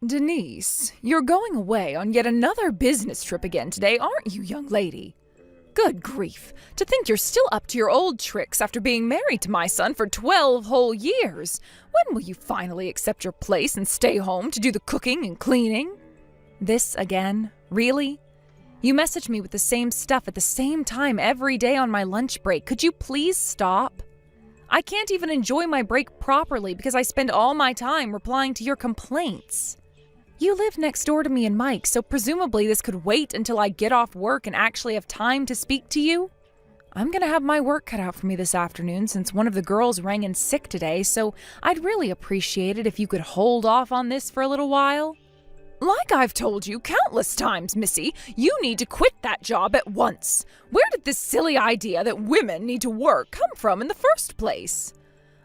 Denise, you're going away on yet another business trip again today, aren't you, young lady? Good grief, to think you're still up to your old tricks after being married to my son for 12 whole years. When will you finally accept your place and stay home to do the cooking and cleaning? This again? Really? You message me with the same stuff at the same time every day on my lunch break. Could you please stop? I can't even enjoy my break properly because I spend all my time replying to your complaints. You live next door to me and Mike, so presumably this could wait until I get off work and actually have time to speak to you. I'm gonna have my work cut out for me this afternoon since one of the girls rang in sick today, so I'd really appreciate it if you could hold off on this for a little while. Like I've told you countless times, Missy, you need to quit that job at once. Where did this silly idea that women need to work come from in the first place?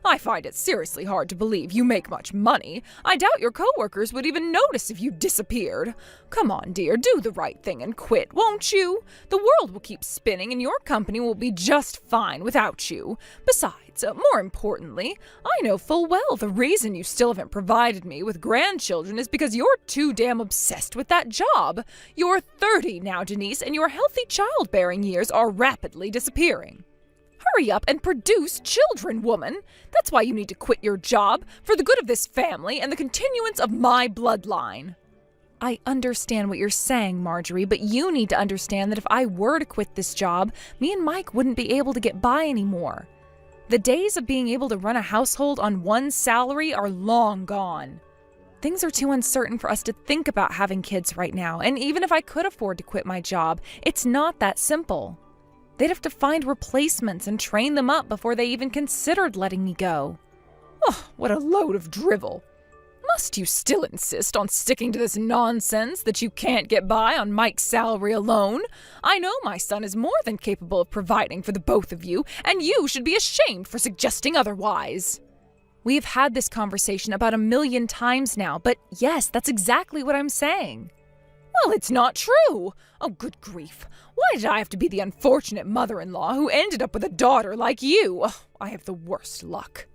I find it seriously hard to believe you make much money. I doubt your coworkers would even notice if you disappeared. Come on, dear, do the right thing and quit, won't you? The world will keep spinning and your company will be just fine without you. Besides, more importantly, I know full well the reason you still haven't provided me with grandchildren is because you're too damn obsessed with that job. You're 30 now, Denise, and your healthy childbearing years are rapidly disappearing. Hurry up and produce children, woman. That's why you need to quit your job, for the good of this family and the continuance of my bloodline. I understand what you're saying, Marjorie, but you need to understand that if I were to quit this job, me and Mike wouldn't be able to get by anymore. The days of being able to run a household on one salary are long gone. Things are too uncertain for us to think about having kids right now, and even if I could afford to quit my job, it's not that simple. They'd have to find replacements and train them up before they even considered letting me go. Oh, what a load of drivel. Must you still insist on sticking to this nonsense that you can't get by on Mike's salary alone? I know my son is more than capable of providing for the both of you, and you should be ashamed for suggesting otherwise. We've had this conversation about 1,000,000 times now, but yes, that's exactly what I'm saying. Well, it's not true. Oh, good grief. Why did I have to be the unfortunate mother-in-law who ended up with a daughter like you? Oh, I have the worst luck.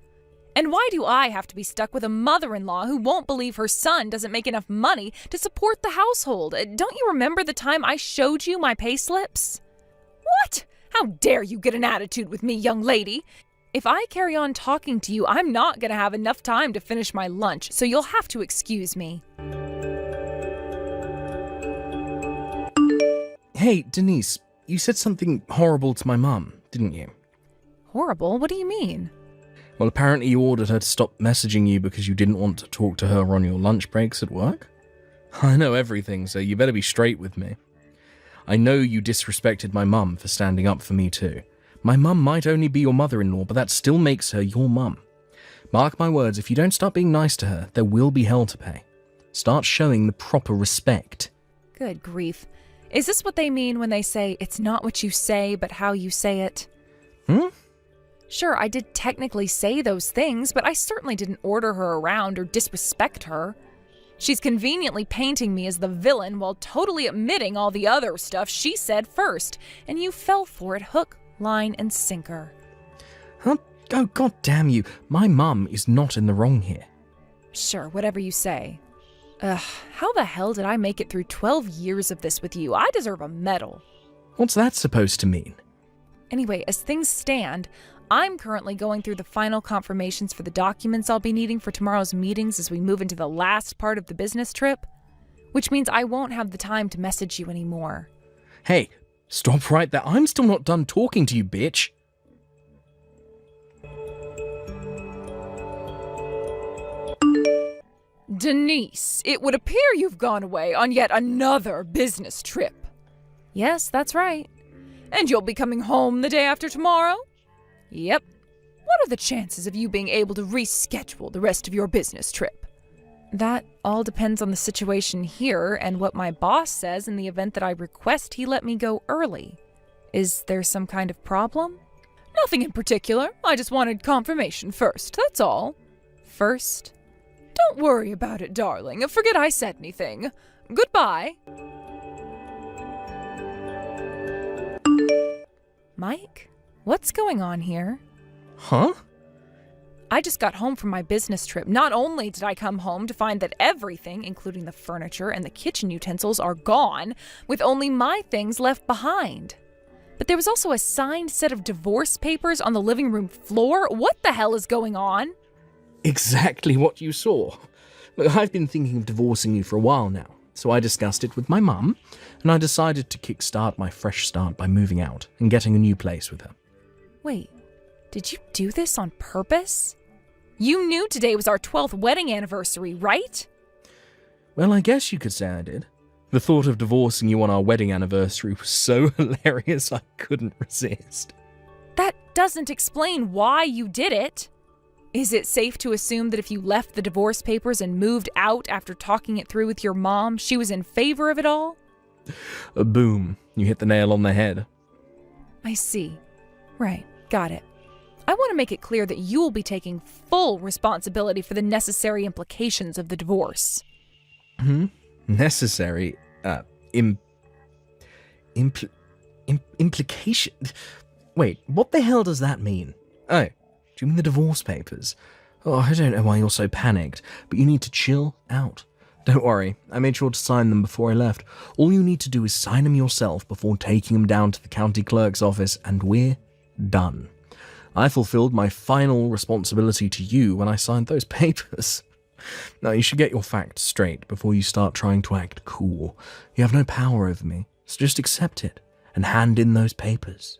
And why do I have to be stuck with a mother-in-law who won't believe her son doesn't make enough money to support the household? Don't you remember the time I showed you my pay slips? What? How dare you get an attitude with me, young lady? If I carry on talking to you, I'm not going to have enough time to finish my lunch, so you'll have to excuse me. Hey, Denise, you said something horrible to my mum, didn't you? Horrible? What do you mean? Well, apparently you ordered her to stop messaging you because you didn't want to talk to her on your lunch breaks at work. I know everything, so you better be straight with me. I know you disrespected my mum for standing up for me too. My mum might only be your mother-in-law, but that still makes her your mum. Mark my words, if you don't start being nice to her, there will be hell to pay. Start showing the proper respect. Good grief. Is this what they mean when they say, it's not what you say, but how you say it? Sure, I did technically say those things, but I certainly didn't order her around or disrespect her. She's conveniently painting me as the villain while totally omitting all the other stuff she said first, and you fell for it hook, line, and sinker. Huh? Oh, god damn you. My mum is not in the wrong here. Sure, whatever you say. How the hell did I make it through 12 years of this with you? I deserve a medal. What's that supposed to mean? Anyway, as things stand, I'm currently going through the final confirmations for the documents I'll be needing for tomorrow's meetings as we move into the last part of the business trip, which means I won't have the time to message you anymore. Hey, stop right there. I'm still not done talking to you, bitch. Denise, it would appear you've gone away on yet another business trip. Yes, that's right. And you'll be coming home the day after tomorrow? Yep. What are the chances of you being able to reschedule the rest of your business trip? That all depends on the situation here and what my boss says in the event that I request he let me go early. Is there some kind of problem? Nothing in particular. I just wanted confirmation first, that's all. First? Don't worry about it, darling. Forget I said anything. Goodbye. Mike, what's going on here? Huh? I just got home from my business trip. Not only did I come home to find that everything, including the furniture and the kitchen utensils, are gone, with only my things left behind. But there was also a signed set of divorce papers on the living room floor. What the hell is going on? Exactly what you saw. Look, I've been thinking of divorcing you for a while now, so I discussed it with my mum, and I decided to kickstart my fresh start by moving out and getting a new place with her. Wait, did you do this on purpose? You knew today was our 12th wedding anniversary, right? Well, I guess you could say I did. The thought of divorcing you on our wedding anniversary was so hilarious I couldn't resist. That doesn't explain why you did it. Is it safe to assume that if you left the divorce papers and moved out after talking it through with your mom, she was in favor of it all? Boom, you hit the nail on the head. I see. Right, got it. I want to make it clear that you will be taking full responsibility for the necessary implications of the divorce. Necessary? Implication? Wait, what the hell does that mean? Oh, do you mean the divorce papers? Oh, I don't know why you're so panicked, but you need to chill out. Don't worry, I made sure to sign them before I left. All you need to do is sign them yourself before taking them down to the county clerk's office, and we're done. I fulfilled my final responsibility to you when I signed those papers. Now, you should get your facts straight before you start trying to act cool. You have no power over me, so just accept it and hand in those papers.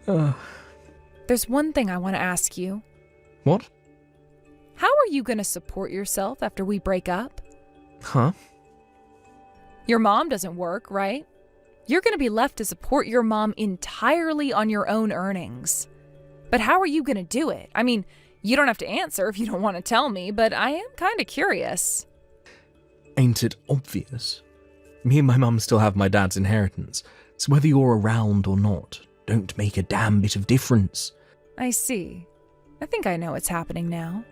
There's one thing I want to ask you. What? How are you going to support yourself after we break up? Huh? Your mom doesn't work, right? You're going to be left to support your mom entirely on your own earnings. But how are you going to do it? I mean, you don't have to answer if you don't want to tell me, but I am kind of curious. Ain't it obvious? Me and my mum still have my dad's inheritance, so whether you're around or not, don't make a damn bit of difference. I see. I think I know what's happening now.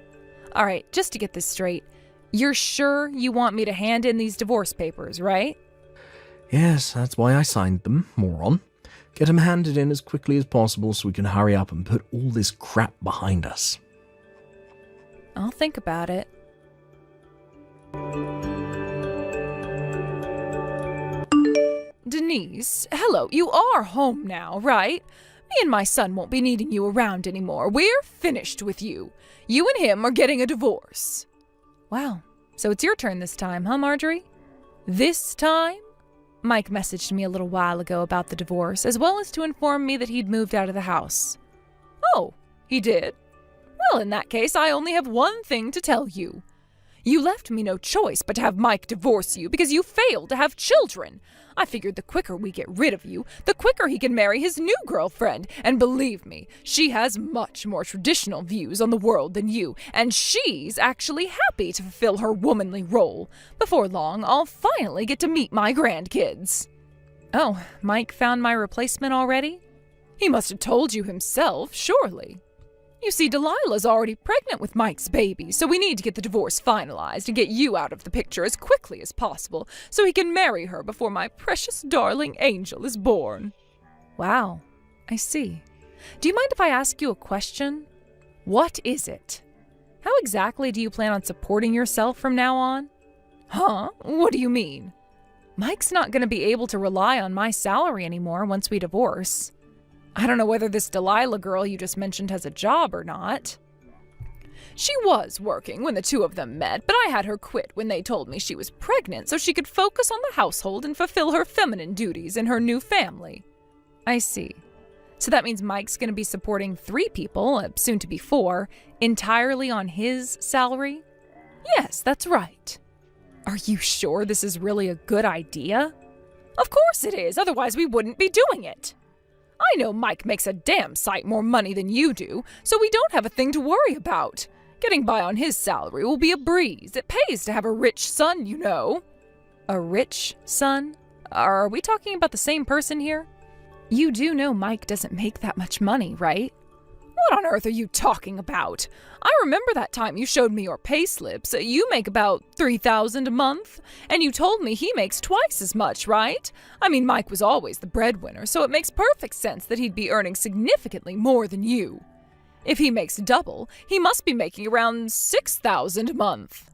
All right, just to get this straight, you're sure you want me to hand in these divorce papers, right? Yes, that's why I signed them, moron. Get them handed in as quickly as possible so we can hurry up and put all this crap behind us. I'll think about it. Denise, hello, you are home now, right? Me and my son won't be needing you around anymore. We're finished with you. You and him are getting a divorce. Wow, so it's your turn this time, huh, Marjorie? This time? Mike messaged me a little while ago about the divorce, as well as to inform me that he'd moved out of the house. Oh, he did? Well, in that case, I only have one thing to tell you. You left me no choice but to have Mike divorce you because you failed to have children. I figured the quicker we get rid of you, the quicker he can marry his new girlfriend. And believe me, she has much more traditional views on the world than you, and she's actually happy to fulfill her womanly role. Before long, I'll finally get to meet my grandkids. Oh, Mike found my replacement already? He must have told you himself, surely. You see, Delilah's already pregnant with Mike's baby, so we need to get the divorce finalized and get you out of the picture as quickly as possible so he can marry her before my precious darling angel is born. Wow, I see. Do you mind if I ask you a question? What is it? How exactly do you plan on supporting yourself from now on? Huh? What do you mean? Mike's not going to be able to rely on my salary anymore once we divorce. I don't know whether this Delilah girl you just mentioned has a job or not. She was working when the two of them met, but I had her quit when they told me she was pregnant so she could focus on the household and fulfill her feminine duties in her new family. I see. So that means Mike's going to be supporting 3 people, soon to be 4, entirely on his salary? Yes, that's right. Are you sure this is really a good idea? Of course it is, otherwise we wouldn't be doing it. I know Mike makes a damn sight more money than you do, so we don't have a thing to worry about. Getting by on his salary will be a breeze. It pays to have a rich son, you know. A rich son? Are we talking about the same person here? You do know Mike doesn't make that much money, right? What on earth are you talking about? I remember that time you showed me your pay slips. You make about $3,000 a month, and you told me he makes twice as much, right? I mean, Mike was always the breadwinner, so it makes perfect sense that he'd be earning significantly more than you. If he makes double, he must be making around 6,000 a month.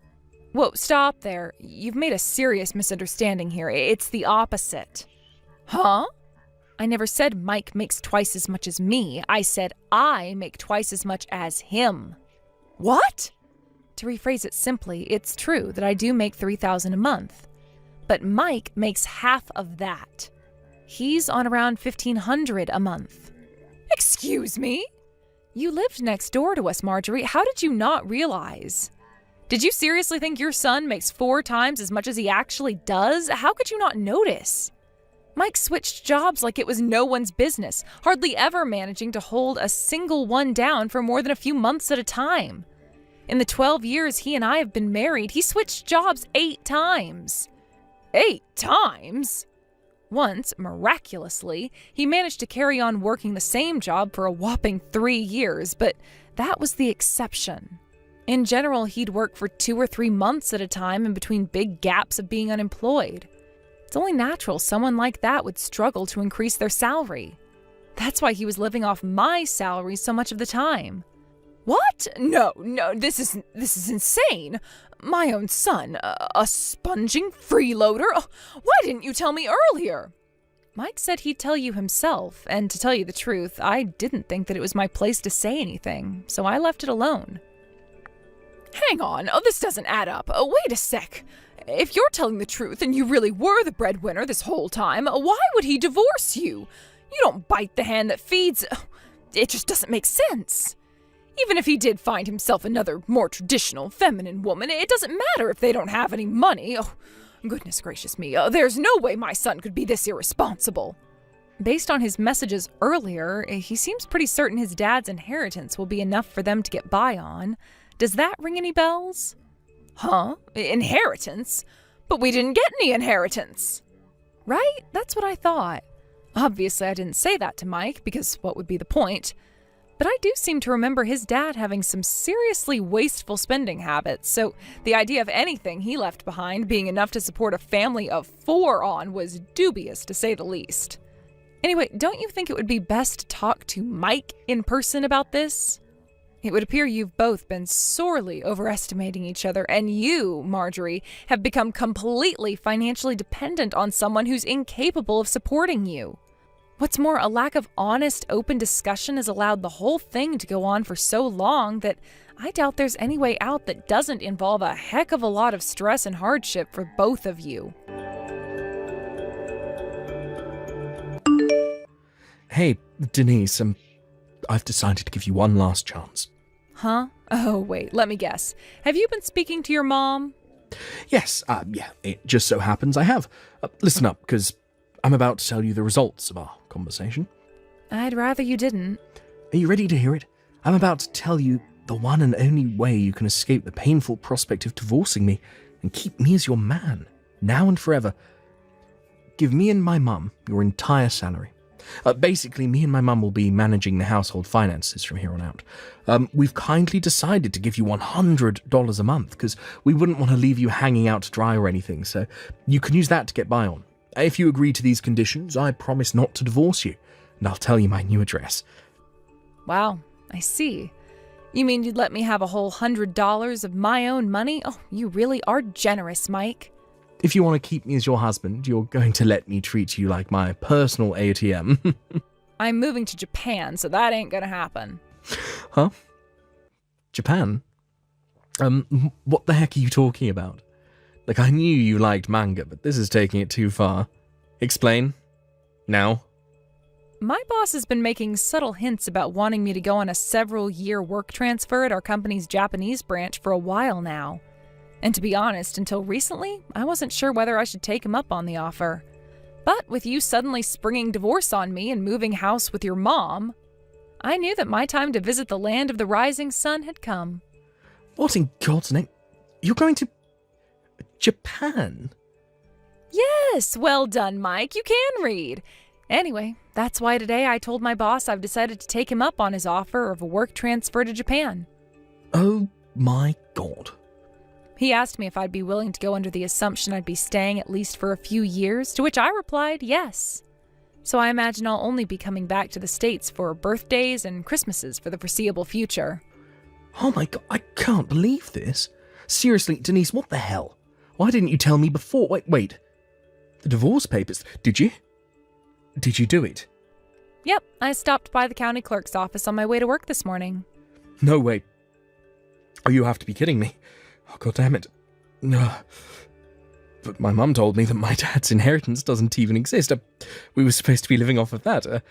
Whoa, stop there. You've made a serious misunderstanding here. It's the opposite. Huh? I never said Mike makes twice as much as me. I said I make twice as much as him. What? To rephrase it simply, it's true that I do make 3,000 a month. But Mike makes half of that. He's on around 1,500 a month. Excuse me? You lived next door to us, Marjorie. How did you not realize? Did you seriously think your son makes 4 times as much as he actually does? How could you not notice? Mike switched jobs like it was no one's business, hardly ever managing to hold a single one down for more than a few months at a time. In the 12 years he and I have been married, he switched jobs 8 times. 8 times? Once, miraculously, he managed to carry on working the same job for a whopping 3 years, but that was the exception. In general, he'd work for 2 or 3 months at a time in between big gaps of being unemployed. It's only natural someone like that would struggle to increase their salary. That's why he was living off my salary so much of the time. What? No, this is insane. My own son, a sponging freeloader? Oh, why didn't you tell me earlier? Mike said he'd tell you himself, and to tell you the truth, I didn't think that it was my place to say anything, so I left it alone. Hang on, this doesn't add up. Wait a sec. If you're telling the truth and you really were the breadwinner this whole time, why would he divorce you? You don't bite the hand that feeds. It just doesn't make sense. Even if he did find himself another more traditional feminine woman, it doesn't matter if they don't have any money. Oh, goodness gracious me. There's no way my son could be this irresponsible. Based on his messages earlier, he seems pretty certain his dad's inheritance will be enough for them to get by on. Does that ring any bells? Huh? Inheritance? But we didn't get any inheritance. Right? That's what I thought. Obviously, I didn't say that to Mike, because what would be the point? But I do seem to remember his dad having some seriously wasteful spending habits, so the idea of anything he left behind being enough to support a family of 4 on was dubious, to say the least. Anyway, don't you think it would be best to talk to Mike in person about this? It would appear you've both been sorely overestimating each other, and you, Marjorie, have become completely financially dependent on someone who's incapable of supporting you. What's more, a lack of honest, open discussion has allowed the whole thing to go on for so long that I doubt there's any way out that doesn't involve a heck of a lot of stress and hardship for both of you. Hey, Denise, I've decided to give you one last chance. Huh? Oh, wait, let me guess. Have you been speaking to your mom? Yes, yeah, it just so happens I have. Listen up, because I'm about to tell you the results of our conversation. I'd rather you didn't. Are you ready to hear it? I'm about to tell you the one and only way you can escape the painful prospect of divorcing me and keep me as your man, now and forever. Give me and my mum your entire salary. Basically, me and my mum will be managing the household finances from here on out. We've kindly decided to give you $100 a month because we wouldn't want to leave you hanging out to dry or anything, so you can use that to get by on. If you agree to these conditions, I promise not to divorce you, and I'll tell you my new address. Wow, I see. You mean you'd let me have a whole $100 of my own money? Oh, you really are generous, Mike. If you want to keep me as your husband, you're going to let me treat you like my personal ATM. I'm moving to Japan, so that ain't gonna happen. Huh? Japan? What the heck are you talking about? Like, I knew you liked manga, but this is taking it too far. Explain. Now. My boss has been making subtle hints about wanting me to go on a several-year work transfer at our company's Japanese branch for a while now. And to be honest, until recently, I wasn't sure whether I should take him up on the offer. But with you suddenly springing divorce on me and moving house with your mom, I knew that my time to visit the land of the rising sun had come. What in God's name? You're going to Japan? Yes, well done, Mike. You can read. Anyway, that's why today I told my boss I've decided to take him up on his offer of a work transfer to Japan. Oh my God. He asked me if I'd be willing to go under the assumption I'd be staying at least for a few years, to which I replied yes. So I imagine I'll only be coming back to the States for birthdays and Christmases for the foreseeable future. Oh my god, I can't believe this. Seriously, Denise, what the hell? Why didn't you tell me before? Wait. The divorce papers, did you? Did you do it? Yep, I stopped by the county clerk's office on my way to work this morning. No way. Oh, you have to be kidding me. Oh, god damn it. No. But my mum told me that my dad's inheritance doesn't even exist. We were supposed to be living off of that.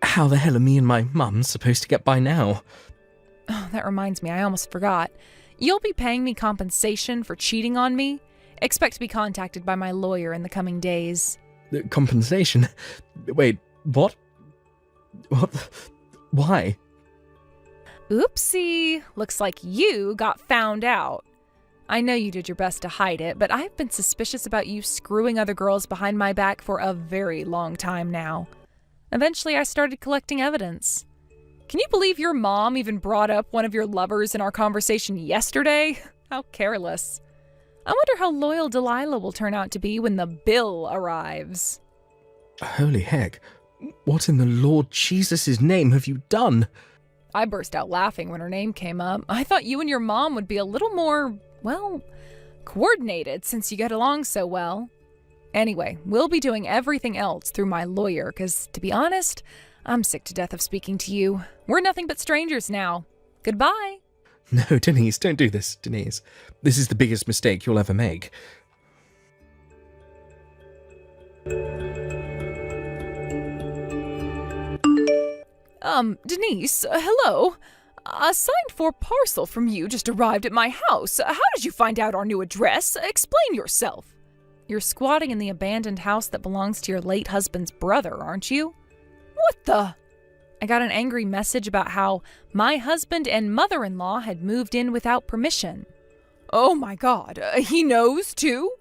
How the hell are me and my mum supposed to get by now? Oh, that reminds me, I almost forgot. You'll be paying me compensation for cheating on me. Expect to be contacted by my lawyer in the coming days. Compensation? Wait, what? What? Why? Oopsie. Looks like you got found out. I know you did your best to hide it, but I've been suspicious about you screwing other girls behind my back for a very long time now. Eventually, I started collecting evidence. Can you believe your mom even brought up one of your lovers in our conversation yesterday? How careless. I wonder how loyal Delilah will turn out to be when the bill arrives. Holy heck. What in the Lord Jesus' name have you done? I burst out laughing when her name came up. I thought you and your mom would be a little more, well, coordinated since you get along so well. Anyway, we'll be doing everything else through my lawyer because, to be honest, I'm sick to death of speaking to you. We're nothing but strangers now. Goodbye. No, Denise, don't do this, Denise. This is the biggest mistake you'll ever make. Denise, hello? A signed for parcel from you just arrived at my house. How did you find out our new address? Explain yourself. You're squatting in the abandoned house that belongs to your late husband's brother, aren't you? What the? I got an angry message about how my husband and mother-in-law had moved in without permission. Oh my God, he knows too?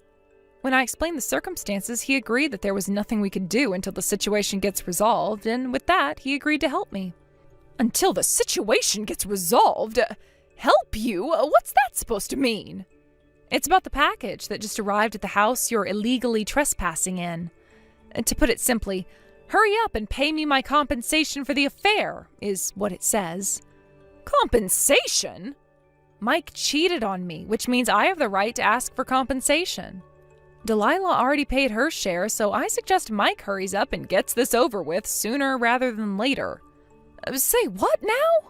When I explained the circumstances, he agreed that there was nothing we could do until the situation gets resolved, and with that, he agreed to help me. Until the situation gets resolved? Help you? What's that supposed to mean? It's about the package that just arrived at the house you're illegally trespassing in. To put it simply, hurry up and pay me my compensation for the affair, is what it says. Compensation? Mike cheated on me, which means I have the right to ask for compensation. Delilah already paid her share, so I suggest Mike hurries up and gets this over with sooner rather than later. Say what now?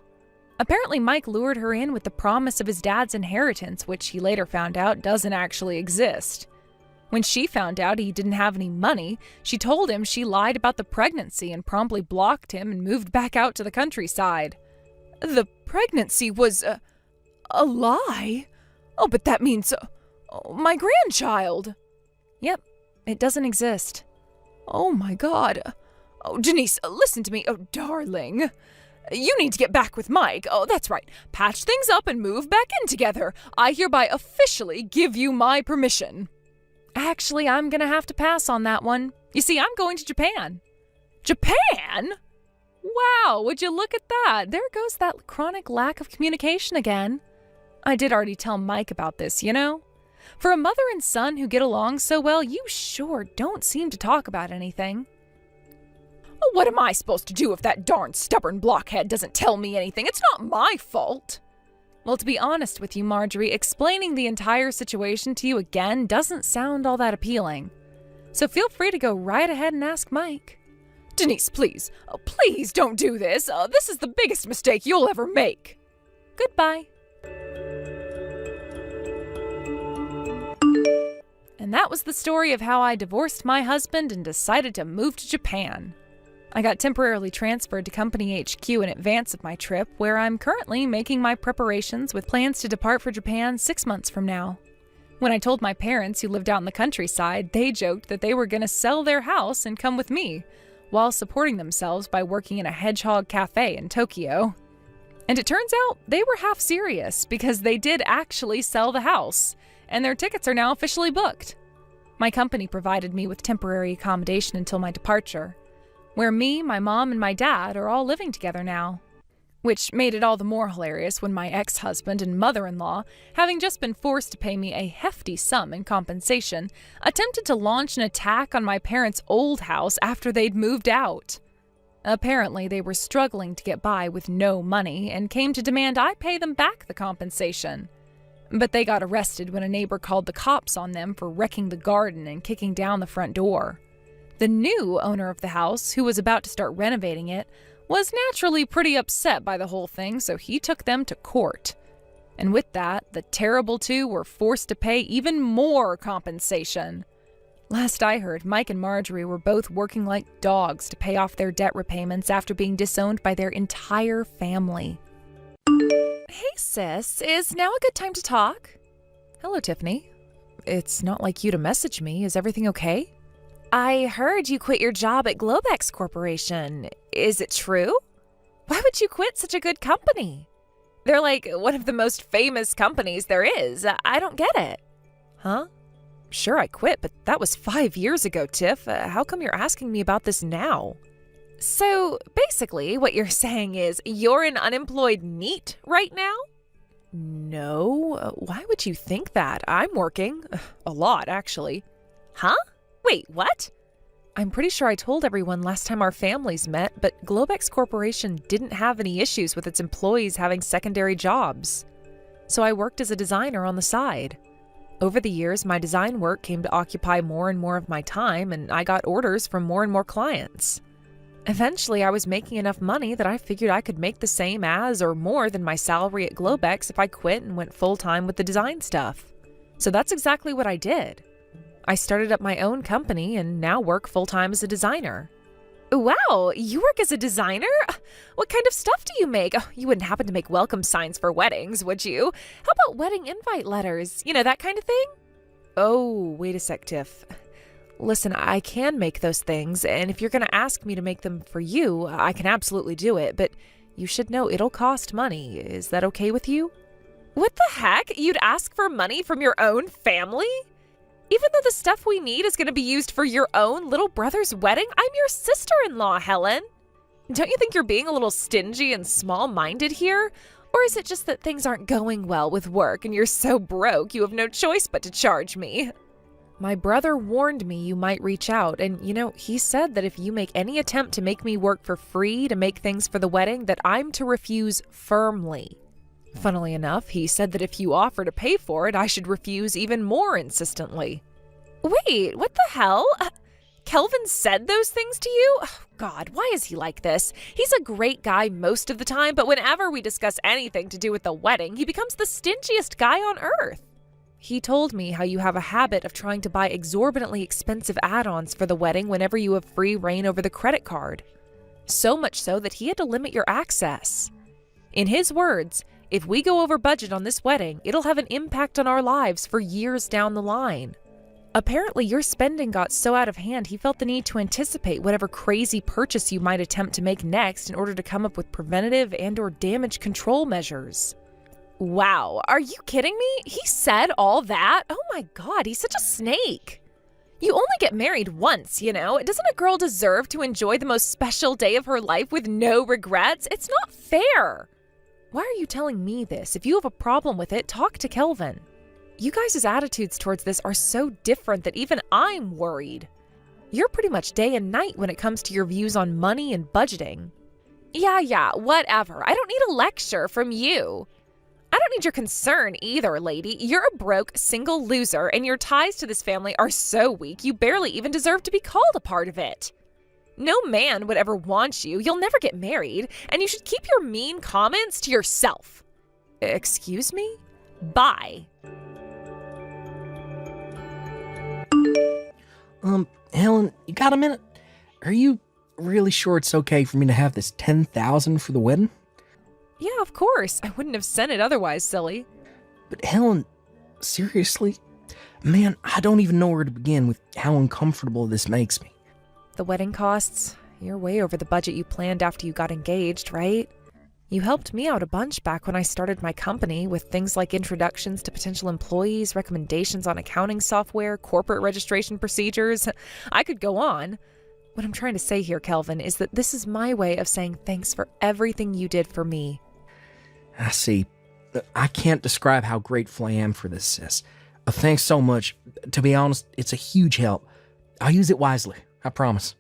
Apparently Mike lured her in with the promise of his dad's inheritance, which he later found out doesn't actually exist. When she found out he didn't have any money, she told him she lied about the pregnancy and promptly blocked him and moved back out to the countryside. The pregnancy was a lie? Oh, but that means my grandchild. Yep, it doesn't exist. Oh my God. Oh, Denise, listen to me. Oh, darling. You need to get back with Mike. Oh, that's right. Patch things up and move back in together. I hereby officially give you my permission. Actually, I'm gonna have to pass on that one. You see, I'm going to Japan. Japan? Wow, would you look at that? There goes that chronic lack of communication again. I did already tell Mike about this, you know? For a mother and son who get along so well, you sure don't seem to talk about anything. What am I supposed to do if that darn stubborn blockhead doesn't tell me anything? It's not my fault. Well, to be honest with you, Marjorie, explaining the entire situation to you again doesn't sound all that appealing. So feel free to go right ahead and ask Mike. Denise, please. Oh, please don't do this. This is the biggest mistake you'll ever make. Goodbye. And that was the story of how I divorced my husband and decided to move to Japan. I got temporarily transferred to Company HQ in advance of my trip, where I'm currently making my preparations with plans to depart for Japan 6 months from now. When I told my parents, who lived out in the countryside, they joked that they were going to sell their house and come with me, while supporting themselves by working in a hedgehog cafe in Tokyo. And it turns out they were half serious, because they did actually sell the house, and their tickets are now officially booked. My company provided me with temporary accommodation until my departure, where me, my mom, and my dad are all living together now. Which made it all the more hilarious when my ex-husband and mother-in-law, having just been forced to pay me a hefty sum in compensation, attempted to launch an attack on my parents' old house after they'd moved out. Apparently, they were struggling to get by with no money and came to demand I pay them back the compensation. But they got arrested when a neighbor called the cops on them for wrecking the garden and kicking down the front door. The new owner of the house, who was about to start renovating it, was naturally pretty upset by the whole thing, so he took them to court. And with that, the terrible two were forced to pay even more compensation. Last I heard, Mike and Marjorie were both working like dogs to pay off their debt repayments after being disowned by their entire family. Hey sis, is now a good time to talk? Hello, Tiffany. It's not like you to message me. Is everything okay? I heard you quit your job at Globex Corporation. Is it true? Why would you quit such a good company? They're like one of the most famous companies there is. I don't get it. Huh? Sure, I quit, but that was 5 years ago, Tiff. How come you're asking me about this now? So, basically, what you're saying is you're an unemployed NEET right now? No. Why would you think that? I'm working. A lot, actually. Huh? Wait, what? I'm pretty sure I told everyone last time our families met, but Globex Corporation didn't have any issues with its employees having secondary jobs. So I worked as a designer on the side. Over the years, my design work came to occupy more and more of my time, and I got orders from more and more clients. Eventually, I was making enough money that I figured I could make the same as or more than my salary at Globex if I quit and went full-time with the design stuff. So that's exactly what I did. I started up my own company and now work full-time as a designer. Wow, you work as a designer? What kind of stuff do you make? Oh, you wouldn't happen to make welcome signs for weddings, would you? How about wedding invite letters? You know, that kind of thing? Oh, wait a sec, Tiff. Listen, I can make those things, and if you're going to ask me to make them for you, I can absolutely do it, but you should know it'll cost money. Is that okay with you? What the heck? You'd ask for money from your own family? Even though the stuff we need is going to be used for your own little brother's wedding, I'm your sister-in-law, Helen. Don't you think you're being a little stingy and small-minded here? Or is it just that things aren't going well with work and you're so broke you have no choice but to charge me? My brother warned me you might reach out, and he said that if you make any attempt to make me work for free to make things for the wedding, that I'm to refuse firmly. Funnily enough, he said that if you offer to pay for it, I should refuse even more insistently. Wait, what the hell? Kelvin said those things to you? Oh, God, why is he like this? He's a great guy most of the time, but whenever we discuss anything to do with the wedding, he becomes the stingiest guy on earth. He told me how you have a habit of trying to buy exorbitantly expensive add-ons for the wedding whenever you have free reign over the credit card. So much so that he had to limit your access. In his words, if we go over budget on this wedding, it'll have an impact on our lives for years down the line. Apparently, your spending got so out of hand, he felt the need to anticipate whatever crazy purchase you might attempt to make next in order to come up with preventative and/or damage control measures. Wow, are you kidding me? He said all that? Oh my God, he's such a snake. You only get married once, Doesn't a girl deserve to enjoy the most special day of her life with no regrets? It's not fair. Why are you telling me this? If you have a problem with it, talk to Kelvin. You guys' attitudes towards this are so different that even I'm worried. You're pretty much day and night when it comes to your views on money and budgeting. Yeah, whatever. I don't need a lecture from you. I don't need your concern either, lady. You're a broke, single loser, and your ties to this family are so weak you barely even deserve to be called a part of it. No man would ever want you. You'll never get married, and you should keep your mean comments to yourself. Excuse me? Bye. Helen, you got a minute? Are you really sure it's okay for me to have this $10,000 for the wedding? Yeah, of course. I wouldn't have sent it otherwise, silly. But Helen, seriously? Man, I don't even know where to begin with how uncomfortable this makes me. The wedding costs? You're way over the budget you planned after you got engaged, right? You helped me out a bunch back when I started my company with things like introductions to potential employees, recommendations on accounting software, corporate registration procedures. I could go on. What I'm trying to say here, Kelvin, is that this is my way of saying thanks for everything you did for me. I see. I can't describe how grateful I am for this, sis. Thanks so much. To be honest, it's a huge help. I'll use it wisely. I promise.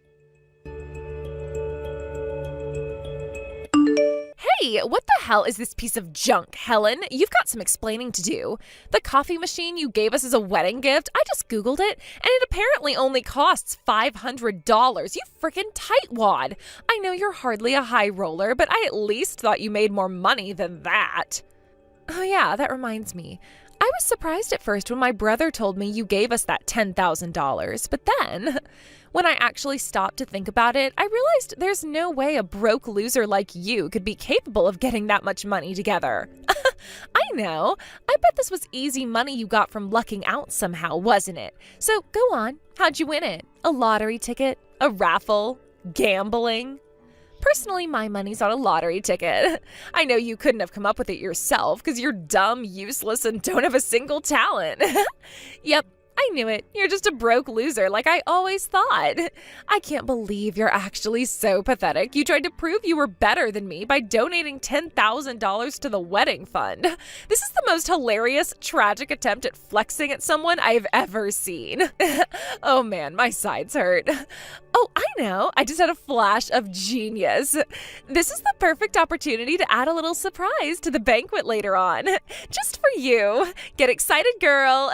Hey, what the hell is this piece of junk, Helen? You've got some explaining to do. The coffee machine you gave us as a wedding gift, I just Googled it, and it apparently only costs $500. You frickin' tightwad. I know you're hardly a high roller, but I at least thought you made more money than that. Oh yeah, that reminds me. I was surprised at first when my brother told me you gave us that $10,000, but then, when I actually stopped to think about it, I realized there's no way a broke loser like you could be capable of getting that much money together. I know. I bet this was easy money you got from lucking out somehow, wasn't it? So go on. How'd you win it? A lottery ticket? A raffle? Gambling? Personally, my money's on a lottery ticket. I know you couldn't have come up with it yourself because you're dumb, useless, and don't have a single talent. Yep, I knew it. You're just a broke loser like I always thought. I can't believe you're actually so pathetic. You tried to prove you were better than me by donating $10,000 to the wedding fund. This is the most hilarious, tragic attempt at flexing at someone I've ever seen. Oh man, my sides hurt. Oh, I know. I just had a flash of genius. This is the perfect opportunity to add a little surprise to the banquet later on. Just for you. Get excited, girl.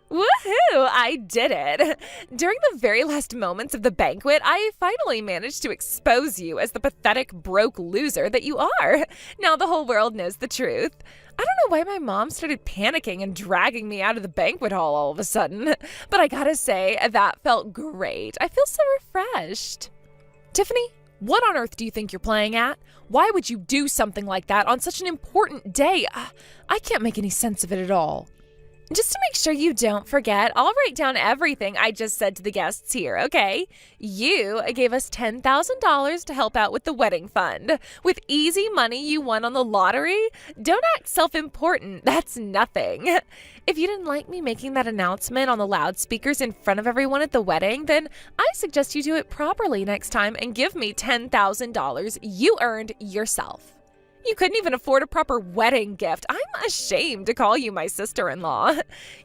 Woohoo! I did it! During the very last moments of the banquet, I finally managed to expose you as the pathetic, broke loser that you are. Now the whole world knows the truth. I don't know why my mom started panicking and dragging me out of the banquet hall all of a sudden, but I gotta say, that felt great. I feel so refreshed. Tiffany, what on earth do you think you're playing at? Why would you do something like that on such an important day? I can't make any sense of it at all. Just to make sure you don't forget, I'll write down everything I just said to the guests here, okay? You gave us $10,000 to help out with the wedding fund. With easy money you won on the lottery? Don't act self-important. That's nothing. If you didn't like me making that announcement on the loudspeakers in front of everyone at the wedding, then I suggest you do it properly next time and give me $10,000 you earned yourself. You couldn't even afford a proper wedding gift. I'm ashamed to call you my sister-in-law.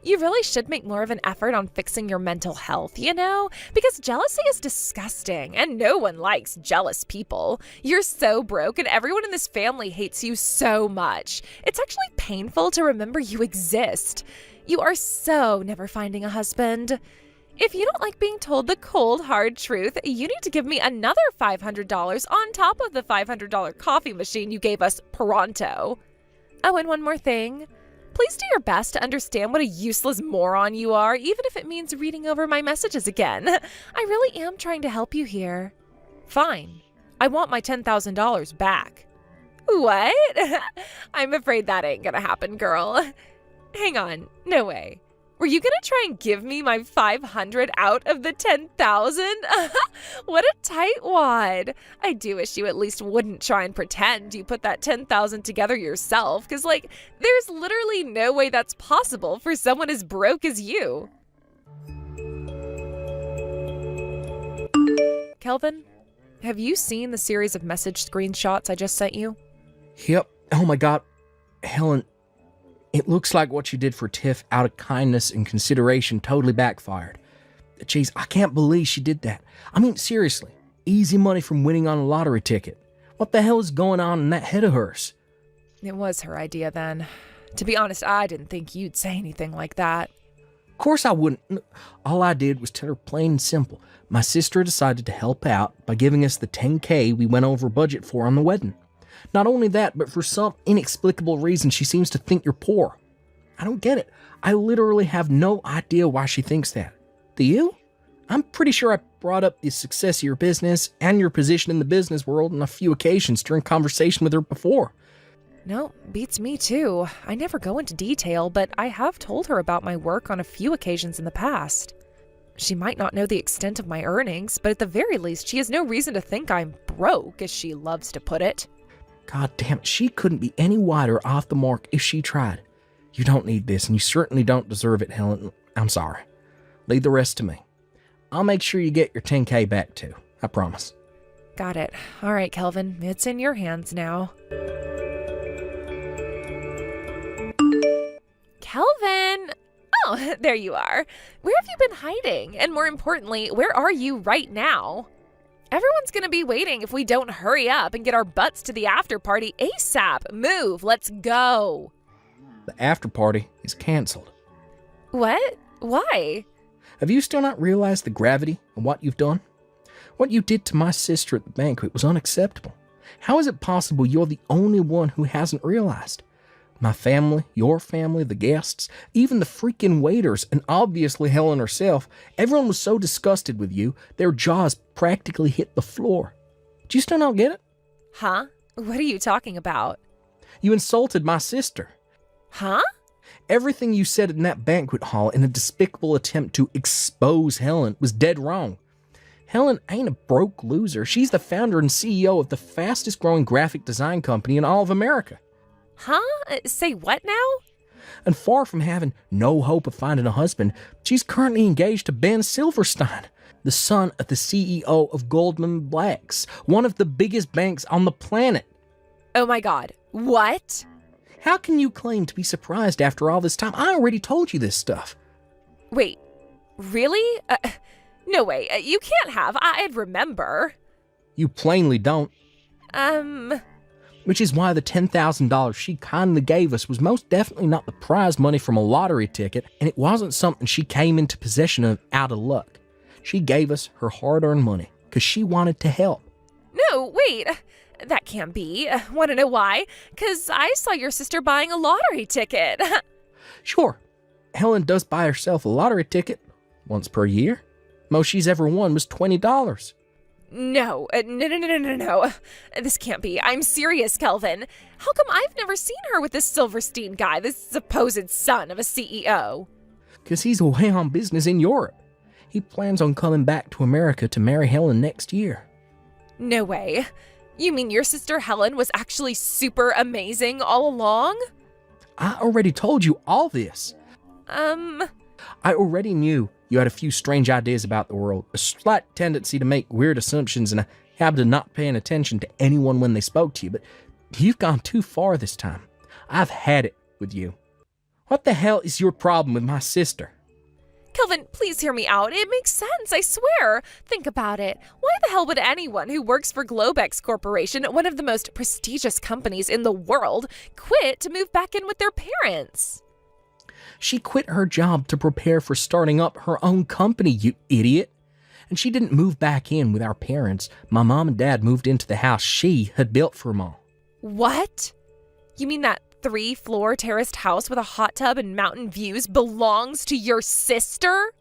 You really should make more of an effort on fixing your mental health, you know? Because jealousy is disgusting, and no one likes jealous people. You're so broke, and everyone in this family hates you so much. It's actually painful to remember you exist. You are so never finding a husband. If you don't like being told the cold, hard truth, you need to give me another $500 on top of the $500 coffee machine you gave us pronto. Oh, and one more thing. Please do your best to understand what a useless moron you are, even if it means reading over my messages again. I really am trying to help you here. Fine. I want my $10,000 back. What? I'm afraid that ain't gonna happen, girl. Hang on. No way. Were you gonna try and give me my $500 out of the $10,000? What a tightwad. I do wish you at least wouldn't try and pretend you put that $10,000 together yourself, because, there's literally no way that's possible for someone as broke as you. Kelvin, have you seen the series of message screenshots I just sent you? Yep. Oh my god. Helen, it looks like what you did for Tiff out of kindness and consideration totally backfired. Jeez, I can't believe she did that. I mean, seriously, easy money from winning on a lottery ticket. What the hell is going on in that head of hers? It was her idea then. To be honest, I didn't think you'd say anything like that. Of course I wouldn't. All I did was tell her plain and simple. My sister decided to help out by giving us the $10K we went over budget for on the wedding. Not only that, but for some inexplicable reason, she seems to think you're poor. I don't get it. I literally have no idea why she thinks that. Do you? I'm pretty sure I brought up the success of your business and your position in the business world on a few occasions during conversation with her before. No, beats me too. I never go into detail, but I have told her about my work on a few occasions in the past. She might not know the extent of my earnings, but at the very least, she has no reason to think I'm broke, as she loves to put it. God damn it, she couldn't be any wider off the mark if she tried. You don't need this, and you certainly don't deserve it, Helen. I'm sorry. Leave the rest to me. I'll make sure you get your 10K back too. I promise. Got it. All right, Kelvin, it's in your hands now. Kelvin! Oh, there you are. Where have you been hiding? And more importantly, where are you right now? Everyone's gonna be waiting if we don't hurry up and get our butts to the after party ASAP. Move, let's go. The after party is canceled. What? Why? Have you still not realized the gravity of what you've done? What you did to my sister at the banquet was unacceptable. How is it possible you're the only one who hasn't realized? My family, your family, the guests, even the freaking waiters, and obviously Helen herself, everyone was so disgusted with you, their jaws practically hit the floor. Do you still not get it? Huh? What are you talking about? You insulted my sister. Huh? Everything you said in that banquet hall in a despicable attempt to expose Helen was dead wrong. Helen ain't a broke loser. She's the founder and CEO of the fastest growing graphic design company in all of America. Huh? Say what now? And far from having no hope of finding a husband, she's currently engaged to Ben Silverstein, the son of the CEO of Goldman Blacks, one of the biggest banks on the planet. Oh my God. What? How can you claim to be surprised after all this time? I already told you this stuff. Wait, really? No way. You can't have. I'd remember. You plainly don't. Which is why the $10,000 she kindly gave us was most definitely not the prize money from a lottery ticket, and it wasn't something she came into possession of out of luck. She gave us her hard-earned money because she wanted to help. No, wait. That can't be. Want to know why? Because I saw your sister buying a lottery ticket. Sure, Helen does buy herself a lottery ticket once per year. Most she's ever won was $20. No. This can't be. I'm serious, Kelvin. How come I've never seen her with this Silverstein guy, this supposed son of a CEO? Because he's away on business in Europe. He plans on coming back to America to marry Helen next year. No way. You mean your sister Helen was actually super amazing all along? I already told you all this. I already knew you had a few strange ideas about the world, a slight tendency to make weird assumptions, and a habit of not paying attention to anyone when they spoke to you, but you've gone too far this time. I've had it with you. What the hell is your problem with my sister? Kelvin, please hear me out. It makes sense, I swear. Think about it. Why the hell would anyone who works for Globex Corporation, one of the most prestigious companies in the world, quit to move back in with their parents? She quit her job to prepare for starting up her own company, you idiot. And she didn't move back in with our parents. My mom and dad moved into the house she had built for them all. What? You mean that 3-floor terraced house with a hot tub and mountain views belongs to your sister?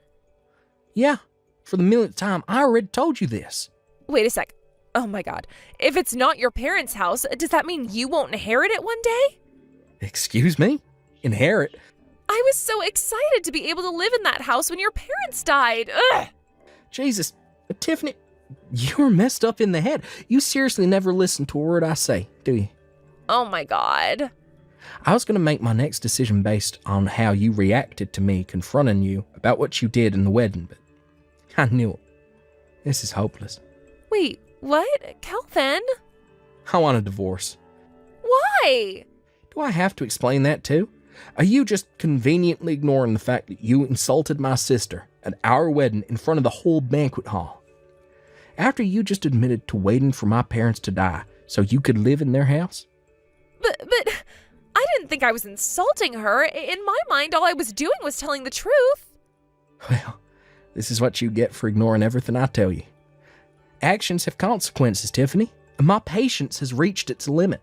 Yeah, for the millionth time, I already told you this. Wait a sec. Oh my God. If it's not your parents' house, does that mean you won't inherit it one day? Excuse me? Inherit? I was so excited to be able to live in that house when your parents died. Ugh! Jesus, Tiffany, you're messed up in the head. You seriously never listen to a word I say, do you? Oh my God. I was going to make my next decision based on how you reacted to me confronting you about what you did in the wedding, but I knew it. This is hopeless. Wait, what? Kelvin? I want a divorce. Why? Do I have to explain that too? Are you just conveniently ignoring the fact that you insulted my sister at our wedding in front of the whole banquet hall? After you just admitted to waiting for my parents to die so you could live in their house? But I didn't think I was insulting her. In my mind, all I was doing was telling the truth. Well, this is what you get for ignoring everything I tell you. Actions have consequences, Tiffany, and my patience has reached its limit.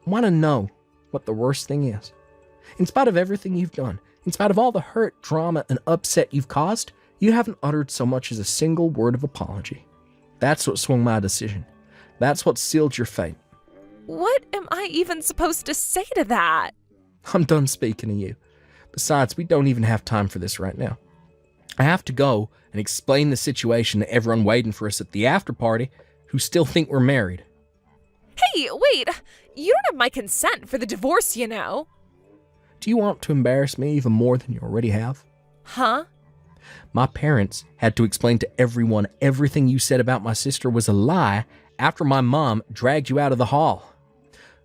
Want to know what the worst thing is? In spite of everything you've done, in spite of all the hurt, drama, and upset you've caused, you haven't uttered so much as a single word of apology. That's what swung my decision. That's what sealed your fate. What am I even supposed to say to that? I'm done speaking to you. Besides, we don't even have time for this right now. I have to go and explain the situation to everyone waiting for us at the after party who still think we're married. Hey, wait! You don't have my consent for the divorce, you know. Do you want to embarrass me even more than you already have? Huh? My parents had to explain to everyone everything you said about my sister was a lie after my mom dragged you out of the hall.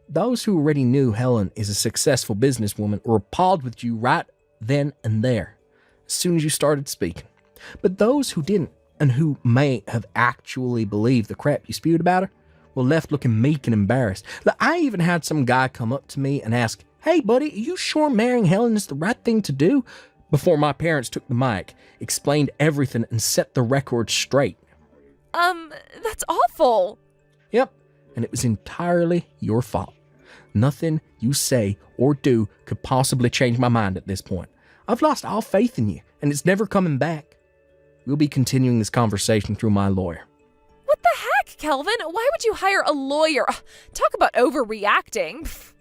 Those who already knew Helen is a successful businesswoman were appalled with you right then and there, as soon as you started speaking. But those who didn't, and who may have actually believed the crap you spewed about her, were left looking meek and embarrassed. I even had some guy come up to me and ask, "Hey buddy, are you sure marrying Helen is the right thing to do?" Before my parents took the mic, explained everything, and set the record straight. That's awful. Yep, and it was entirely your fault. Nothing you say or do could possibly change my mind at this point. I've lost all faith in you, and it's never coming back. We'll be continuing this conversation through my lawyer. What the heck, Kelvin? Why would you hire a lawyer? Talk about overreacting.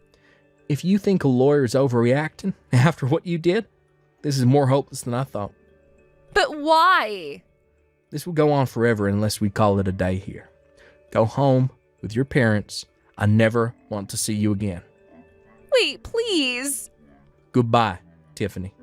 If you think a lawyer is overreacting after what you did, this is more hopeless than I thought. But why? This will go on forever unless we call it a day here. Go home with your parents. I never want to see you again. Wait, please. Goodbye, Tiffany.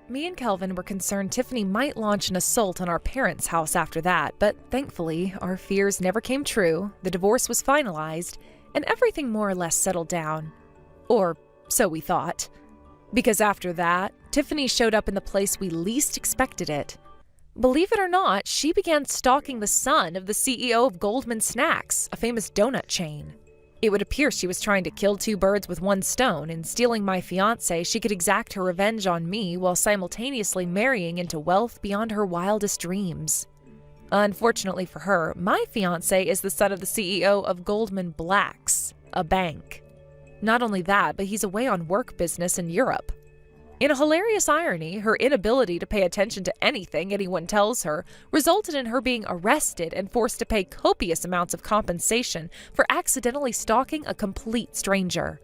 Me and Kelvin were concerned Tiffany might launch an assault on our parents' house after that, but thankfully, our fears never came true, the divorce was finalized, and everything more or less settled down. Or so we thought. Because after that, Tiffany showed up in the place we least expected it. Believe it or not, she began stalking the son of the CEO of Goldman Snacks, a famous donut chain. It would appear she was trying to kill two birds with one stone. In stealing my fiancé, she could exact her revenge on me while simultaneously marrying into wealth beyond her wildest dreams. Unfortunately for her, my fiancé is the son of the CEO of Goldman Blacks, a bank. Not only that, but he's away on work business in Europe. In a hilarious irony, her inability to pay attention to anything anyone tells her resulted in her being arrested and forced to pay copious amounts of compensation for accidentally stalking a complete stranger.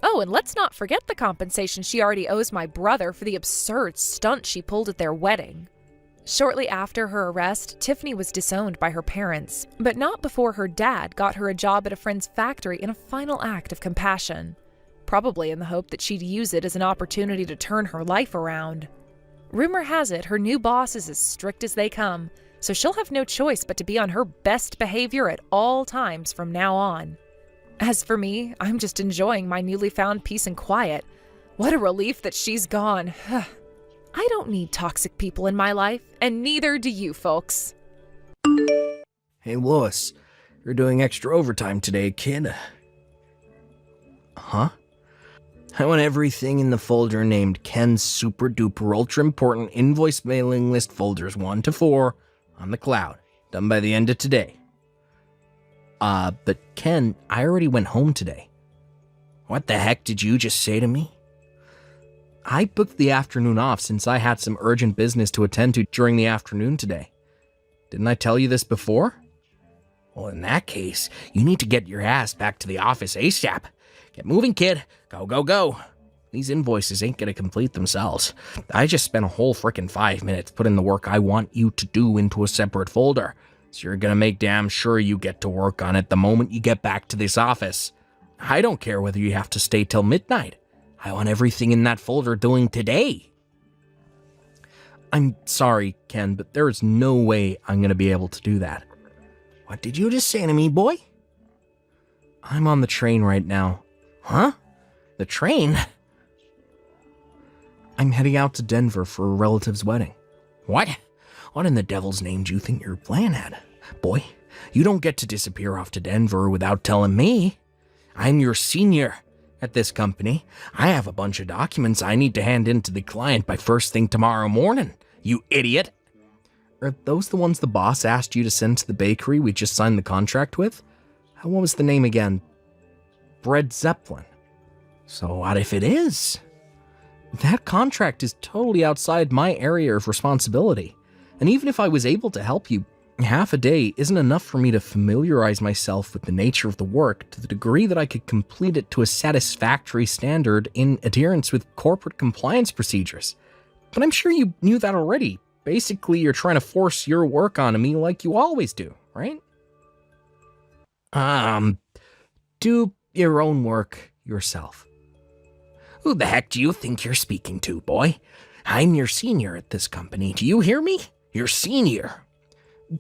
Oh, and let's not forget the compensation she already owes my brother for the absurd stunt she pulled at their wedding. Shortly after her arrest, Tiffany was disowned by her parents, but not before her dad got her a job at a friend's factory in a final act of compassion. Probably in the hope that she'd use it as an opportunity to turn her life around. Rumor has it her new boss is as strict as they come, so she'll have no choice but to be on her best behavior at all times from now on. As for me, I'm just enjoying my newly found peace and quiet. What a relief that she's gone. I don't need toxic people in my life, and neither do you folks. Hey, Lois, you're doing extra overtime today, kid. Huh? I want everything in the folder named Ken's Super Duper Ultra Important Invoice Mailing List Folders 1 to 4 on the cloud, done by the end of today. But Ken, I already went home today. What the heck did you just say to me? I booked the afternoon off since I had some urgent business to attend to during the afternoon today. Didn't I tell you this before? Well, in that case, you need to get your ass back to the office ASAP. Get moving, kid. Go, go, go. These invoices ain't gonna complete themselves. I just spent a whole frickin' 5 minutes putting the work I want you to do into a separate folder, so you're gonna make damn sure you get to work on it the moment you get back to this office. I don't care whether you have to stay till midnight. I want everything in that folder doing today. I'm sorry, Ken, but there is no way I'm gonna be able to do that. What did you just say to me, boy? I'm on the train right now. Huh? The train? I'm heading out to Denver for a relative's wedding. What? What in the devil's name do you think you're playing at? Boy, you don't get to disappear off to Denver without telling me. I'm your senior at this company. I have a bunch of documents I need to hand in to the client by first thing tomorrow morning, you idiot. Are those the ones the boss asked you to send to the bakery we just signed the contract with? What was the name again? Bread Zeppelin. So what if it is? That contract is totally outside my area of responsibility. And even if I was able to help you, half a day isn't enough for me to familiarize myself with the nature of the work to the degree that I could complete it to a satisfactory standard in adherence with corporate compliance procedures. But I'm sure you knew that already. Basically, you're trying to force your work onto me like you always do, right? Do your own work yourself. Who the heck do you think you're speaking to, boy? I'm your senior at this company. Do you hear me? Your senior.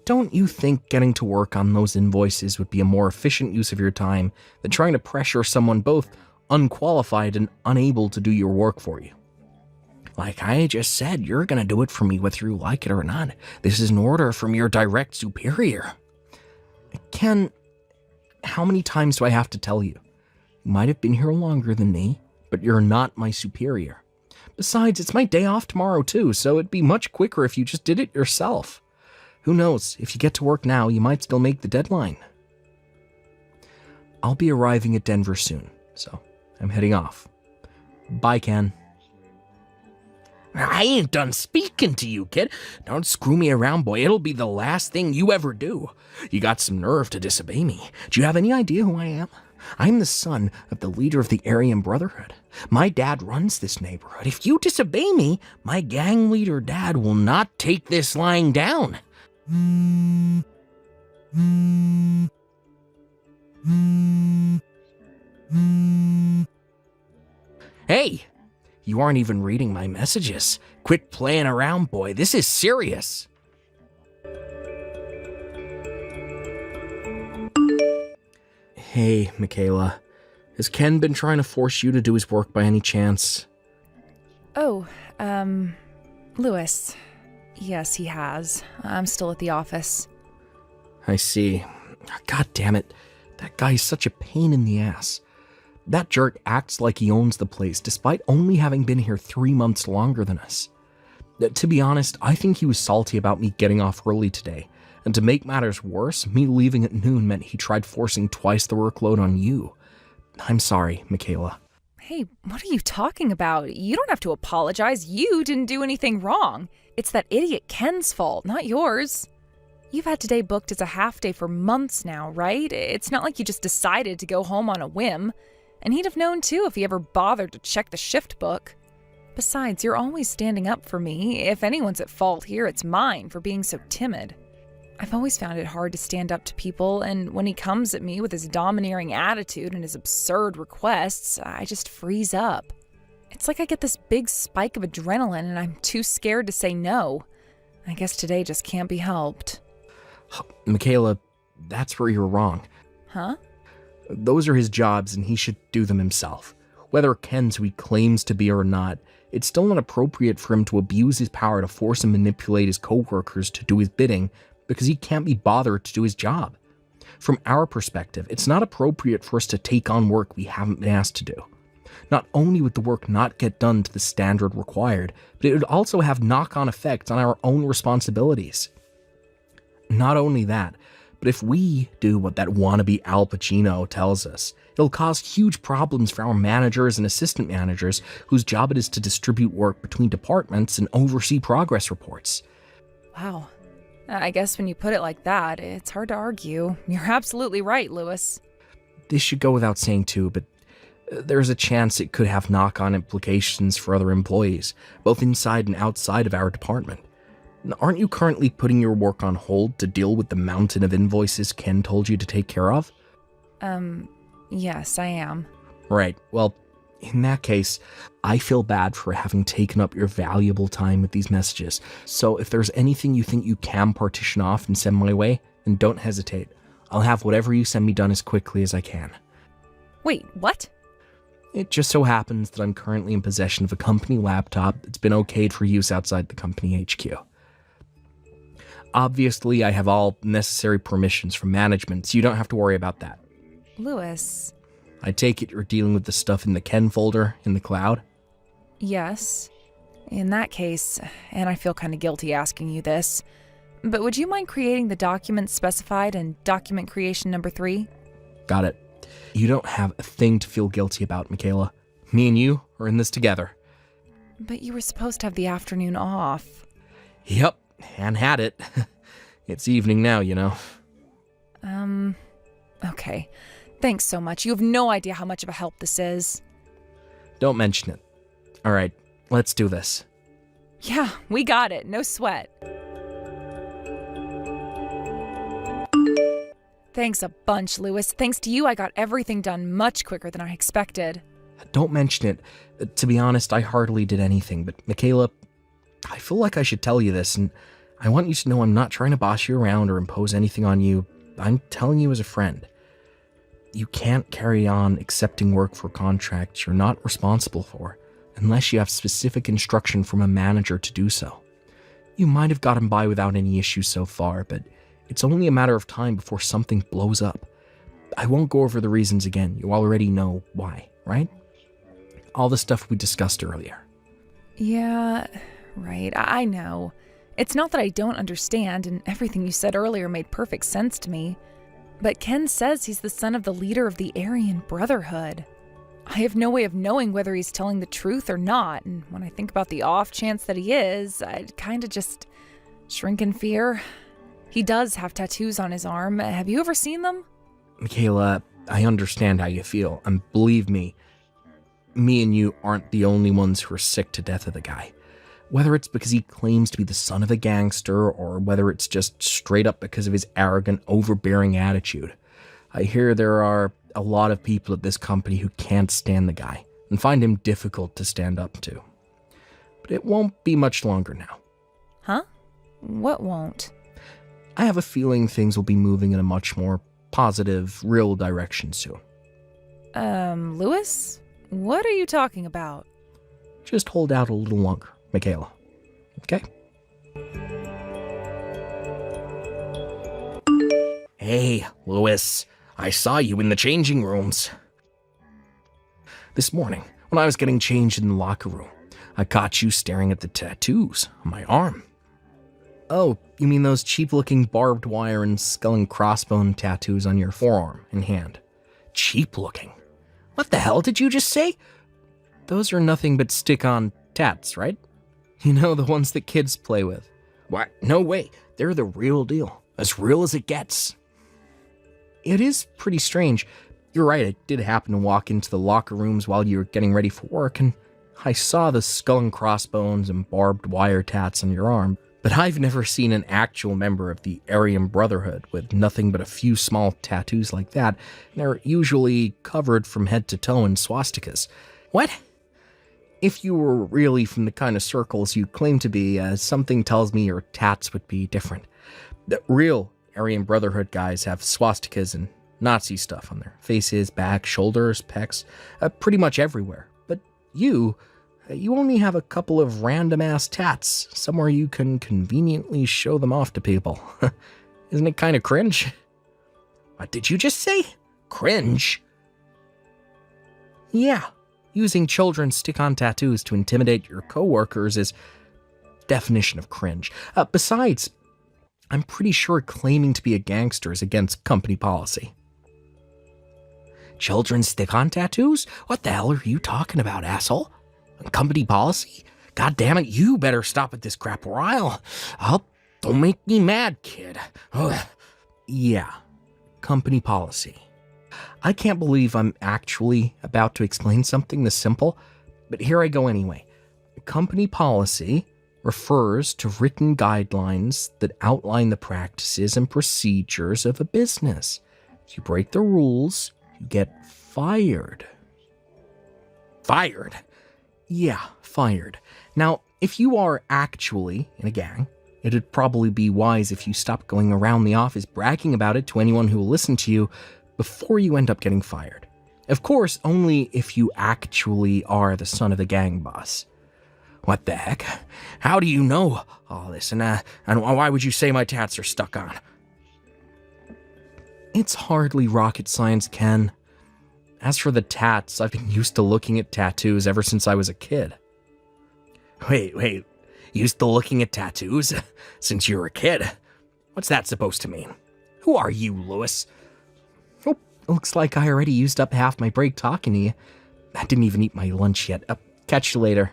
Don't you think getting to work on those invoices would be a more efficient use of your time than trying to pressure someone both unqualified and unable to do your work for you? Like I just said, you're gonna do it for me whether you like it or not. This is an order from your direct superior. Ken, how many times do I have to tell you? You might have been here longer than me, but you're not my superior. Besides, it's my day off tomorrow too, so it'd be much quicker if you just did it yourself. Who knows, if you get to work now, you might still make the deadline. I'll be arriving at Denver soon, so I'm heading off. Bye, Ken. I ain't done speaking to you, kid. Don't screw me around, boy. It'll be the last thing you ever do. You got some nerve to disobey me. Do you have any idea who I am? I'm the son of the leader of the Aryan Brotherhood. My dad runs this neighborhood. If you disobey me, my gang leader dad will not take this lying down. Hey, you aren't even reading my messages. Quit playing around, boy. This is serious. Hey, Michaela. Has Ken been trying to force you to do his work by any chance? Oh, Lewis. Yes, he has. I'm still at the office. I see. God damn it. That guy's such a pain in the ass. That jerk acts like he owns the place, despite only having been here 3 months longer than us. To be honest, I think he was salty about me getting off early today, and to make matters worse, me leaving at noon meant he tried forcing twice the workload on you. I'm sorry, Michaela. Hey, what are you talking about? You don't have to apologize. You didn't do anything wrong. It's that idiot Ken's fault, not yours. You've had today booked as a half day for months now, right? It's not like you just decided to go home on a whim. And he'd have known too if he ever bothered to check the shift book. Besides, you're always standing up for me. If anyone's at fault here, it's mine for being so timid. I've always found it hard to stand up to people, and when he comes at me with his domineering attitude and his absurd requests, I just freeze up. It's like I get this big spike of adrenaline and I'm too scared to say no. I guess today just can't be helped. Michaela, that's where you're wrong. Huh? Those are his jobs and he should do them himself. Whether Ken's who he claims to be or not, it's still not appropriate for him to abuse his power to force and manipulate his coworkers to do his bidding because he can't be bothered to do his job. From our perspective, it's not appropriate for us to take on work we haven't been asked to do. Not only would the work not get done to the standard required, but it would also have knock-on effects on our own responsibilities. Not only that, but if we do what that wannabe Al Pacino tells us, it'll cause huge problems for our managers and assistant managers whose job it is to distribute work between departments and oversee progress reports. Wow. I guess when you put it like that, it's hard to argue. You're absolutely right, Lewis. This should go without saying too, but there's a chance it could have knock-on implications for other employees, both inside and outside of our department. Aren't you currently putting your work on hold to deal with the mountain of invoices Ken told you to take care of? Yes, I am. Right. Well, in that case, I feel bad for having taken up your valuable time with these messages. So if there's anything you think you can partition off and send my way, then don't hesitate. I'll have whatever you send me done as quickly as I can. Wait, what? It just so happens that I'm currently in possession of a company laptop that's been okayed for use outside the company HQ. Obviously, I have all necessary permissions from management, so you don't have to worry about that. Lewis. I take it you're dealing with the stuff in the Ken folder in the cloud? Yes. In that case, and I feel kind of guilty asking you this, but would you mind creating the documents specified in document creation number 3? Got it. You don't have a thing to feel guilty about, Michaela. Me and you are in this together. But you were supposed to have the afternoon off. Yep, and had it. It's evening now, you know. Okay. Thanks so much. You have no idea how much of a help this is. Don't mention it. All right, let's do this. Yeah, we got it. No sweat. Thanks a bunch, Lewis. Thanks to you, I got everything done much quicker than I expected. Don't mention it. To be honest, I hardly did anything, but Michaela, I feel like I should tell you this, and I want you to know I'm not trying to boss you around or impose anything on you. I'm telling you as a friend. You can't carry on accepting work for contracts you're not responsible for unless you have specific instruction from a manager to do so. You might have gotten by without any issues so far, but it's only a matter of time before something blows up. I won't go over the reasons again. You already know why, right? All the stuff we discussed earlier. Yeah, right. I know. It's not that I don't understand, and everything you said earlier made perfect sense to me. But Ken says he's the son of the leader of the Aryan Brotherhood. I have no way of knowing whether he's telling the truth or not, and when I think about the off chance that he is, I'd kind of just shrink in fear. He does have tattoos on his arm. Have you ever seen them? Michaela, I understand how you feel, and believe me and you aren't the only ones who are sick to death of the guy. Whether it's because he claims to be the son of a gangster, or whether it's just straight up because of his arrogant, overbearing attitude. I hear there are a lot of people at this company who can't stand the guy, and find him difficult to stand up to. But it won't be much longer now. Huh? What won't? I have a feeling things will be moving in a much more positive, real direction soon. Lewis? What are you talking about? Just hold out a little longer, Michaela. Okay? Hey, Lewis. I saw you in the changing rooms. This morning, when I was getting changed in the locker room, I caught you staring at the tattoos on my arm. Oh, you mean those cheap-looking barbed wire and skull and crossbone tattoos on your forearm and hand? Cheap-looking? What the hell did you just say? Those are nothing but stick-on tats, right? You know, the ones that kids play with. What? No way. They're the real deal. As real as it gets. It is pretty strange. You're right, I did happen to walk into the locker rooms while you were getting ready for work, and I saw the skull and crossbones and barbed wire tats on your arm. But I've never seen an actual member of the Aryan Brotherhood with nothing but a few small tattoos like that. They're usually covered from head to toe in swastikas. What? If you were really from the kind of circles you claim to be, something tells me your tats would be different. The real Aryan Brotherhood guys have swastikas and Nazi stuff on their faces, back, shoulders, pecs, pretty much everywhere. But you only have a couple of random-ass tats, somewhere you can conveniently show them off to people. Isn't it kind of cringe? What did you just say? Cringe? Yeah, using children's stick-on tattoos to intimidate your coworkers is definition of cringe. Besides, I'm pretty sure claiming to be a gangster is against company policy. Children's stick-on tattoos? What the hell are you talking about, asshole? Company policy? God damn it, you better stop at this crap or don't make me mad, kid. Ugh. Yeah, company policy. I can't believe I'm actually about to explain something this simple, but here I go anyway. Company policy refers to written guidelines that outline the practices and procedures of a business. If you break the rules, you get fired. Fired? Yeah, fired. Now, if you are actually in a gang, it'd probably be wise if you stopped going around the office bragging about it to anyone who will listen to you before you end up getting fired. Of course, only if you actually are the son of the gang boss. What the heck? How do you know all this? And why would you say my tats are stuck on? It's hardly rocket science, Ken. As for the tats, I've been used to looking at tattoos ever since I was a kid. Wait. Used to looking at tattoos? Since you were a kid? What's that supposed to mean? Who are you, Lewis? Oh, looks like I already used up half my break talking to you. I didn't even eat my lunch yet. Catch you later.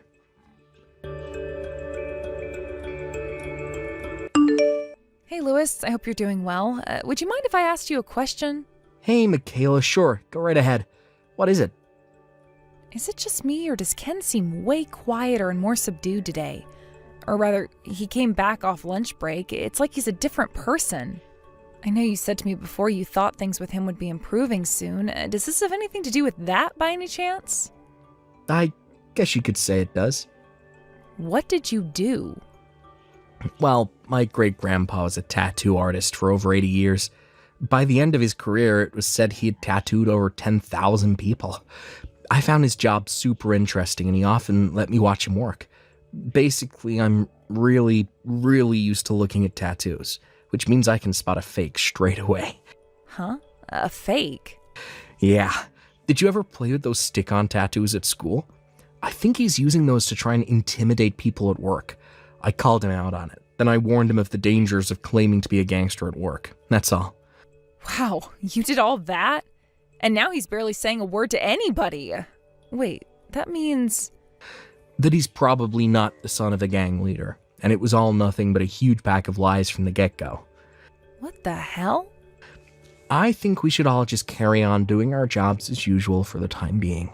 Hey, Lewis, I hope you're doing well. Would you mind if I asked you a question? Hey, Michaela, sure. Go right ahead. What is it? Is it just me, or does Ken seem way quieter and more subdued today? Or rather, he came back off lunch break. It's like he's a different person. I know you said to me before you thought things with him would be improving soon. Does this have anything to do with that by any chance? I guess you could say it does. What did you do? Well, my great-grandpa was a tattoo artist for over 80 years. By the end of his career, it was said he had tattooed over 10,000 people. I found his job super interesting, and he often let me watch him work. Basically, I'm really, really used to looking at tattoos, which means I can spot a fake straight away. Huh? A fake? Yeah. Did you ever play with those stick-on tattoos at school? I think he's using those to try and intimidate people at work. I called him out on it. Then I warned him of the dangers of claiming to be a gangster at work. That's all. Wow, you did all that? And now he's barely saying a word to anybody. Wait, that means... That he's probably not the son of a gang leader, and it was all nothing but a huge pack of lies from the get-go. What the hell? I think we should all just carry on doing our jobs as usual for the time being.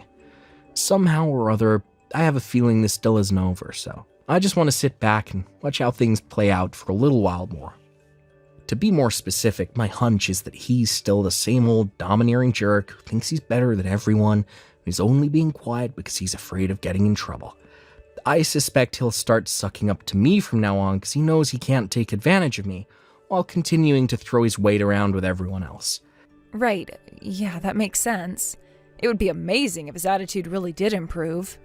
Somehow or other, I have a feeling this still isn't over, so I just want to sit back and watch how things play out for a little while more. To be more specific, my hunch is that he's still the same old domineering jerk who thinks he's better than everyone, and is only being quiet because he's afraid of getting in trouble. I suspect he'll start sucking up to me from now on because he knows he can't take advantage of me, while continuing to throw his weight around with everyone else. Right, yeah, that makes sense. It would be amazing if his attitude really did improve.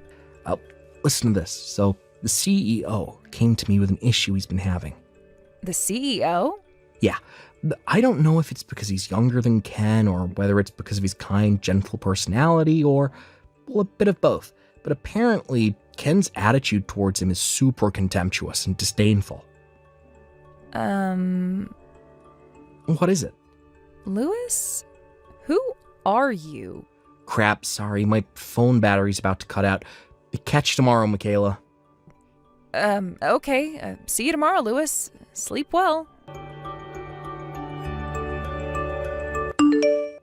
Listen to this. So, the CEO came to me with an issue he's been having. The CEO? Yeah, I don't know if it's because he's younger than Ken, or whether it's because of his kind, gentle personality, or, well, a bit of both. But apparently, Ken's attitude towards him is super contemptuous and disdainful. What is it? Louis? Who are you? Crap, sorry, my phone battery's about to cut out. Catch you tomorrow, Michaela. Okay. See you tomorrow, Louis. Sleep well.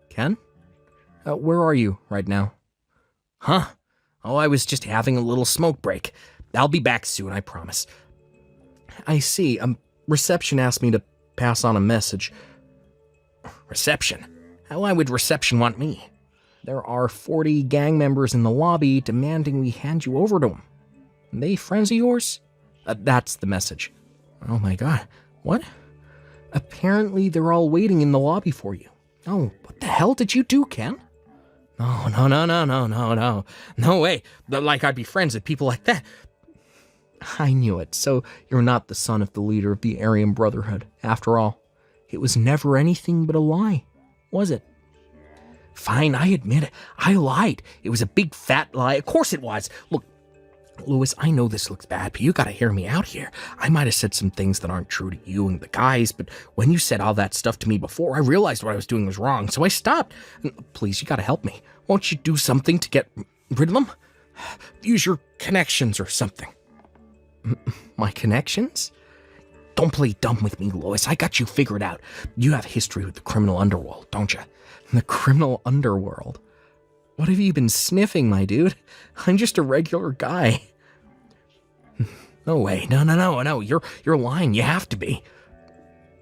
Ken? Where are you right now? Huh? Oh, I was just having a little smoke break. I'll be back soon, I promise. I see. Reception asked me to pass on a message. Reception? Why would reception want me? There are 40 gang members in the lobby demanding we hand you over to them. They friends of yours? That's the message. Oh my god. What? Apparently they're all waiting in the lobby for you. Oh, what the hell did you do, Ken? Oh, no. No way. Like I'd be friends with people like that. I knew it. So you're not the son of the leader of the Aryan Brotherhood, after all. It was never anything but a lie, was it? Fine, I admit it. I lied. It was a big fat lie. Of course it was. Look, Louis, I know this looks bad, but you gotta hear me out here. I might have said some things that aren't true to you and the guys, but when you said all that stuff to me before, I realized what I was doing was wrong, so I stopped. Please, you gotta help me. Won't you do something to get rid of them? Use your connections or something. My connections? Don't play dumb with me, Louis. I got you figured out. You have a history with the criminal underworld, don't you? The criminal underworld? What have you been sniffing, my dude? I'm just a regular guy. No way. No. You're lying. You have to be.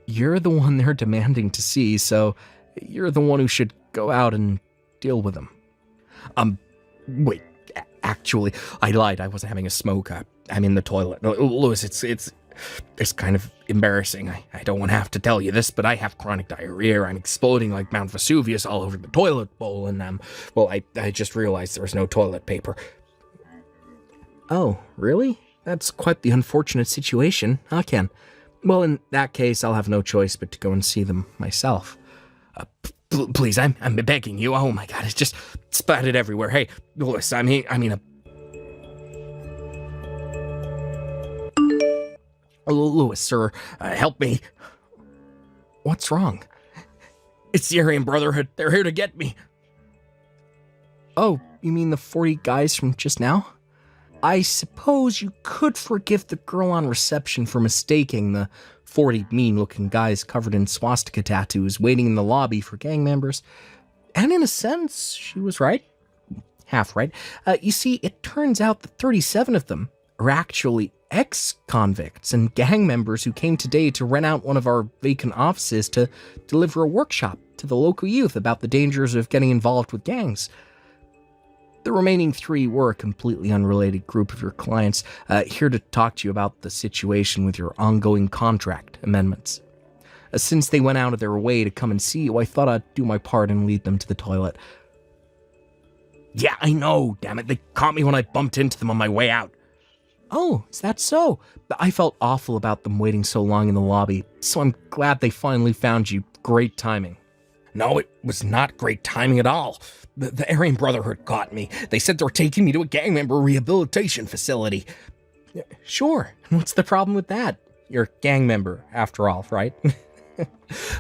You're the one they're demanding to see, so you're the one who should go out and deal with them. Wait. Actually, I lied. I wasn't having a smoke. I'm in the toilet. Louis, it's kind of embarrassing. I don't want to have to tell you this, but I have chronic diarrhea. I'm exploding like Mount Vesuvius all over the toilet bowl, and well, I just realized there was no toilet paper. Oh, really? That's quite the unfortunate situation, huh, Ken? Well, in that case, I'll have no choice but to go and see them myself. Please, I'm begging you. Oh my god, it's just splattered everywhere. Hey, Louis, I mean, Louis, sir, help me. What's wrong? It's the Aryan Brotherhood. They're here to get me. Oh, you mean the 40 guys from just now? I suppose you could forgive the girl on reception for mistaking the 40 mean-looking guys covered in swastika tattoos waiting in the lobby for gang members. And in a sense, she was right. Half right. You see, it turns out that 37 of them are actually ex-convicts and gang members who came today to rent out one of our vacant offices to deliver a workshop to the local youth about the dangers of getting involved with gangs. The remaining 3 were a completely unrelated group of your clients, here to talk to you about the situation with your ongoing contract amendments. Since they went out of their way to come and see you, I thought I'd do my part and lead them to the toilet. Yeah, I know, damn it. They caught me when I bumped into them on my way out. Oh, is that so? I felt awful about them waiting so long in the lobby, so I'm glad they finally found you. Great timing. No, it was not great timing at all. The Aryan Brotherhood caught me. They said they were taking me to a gang member rehabilitation facility. Sure, what's the problem with that? You're a gang member, after all, right?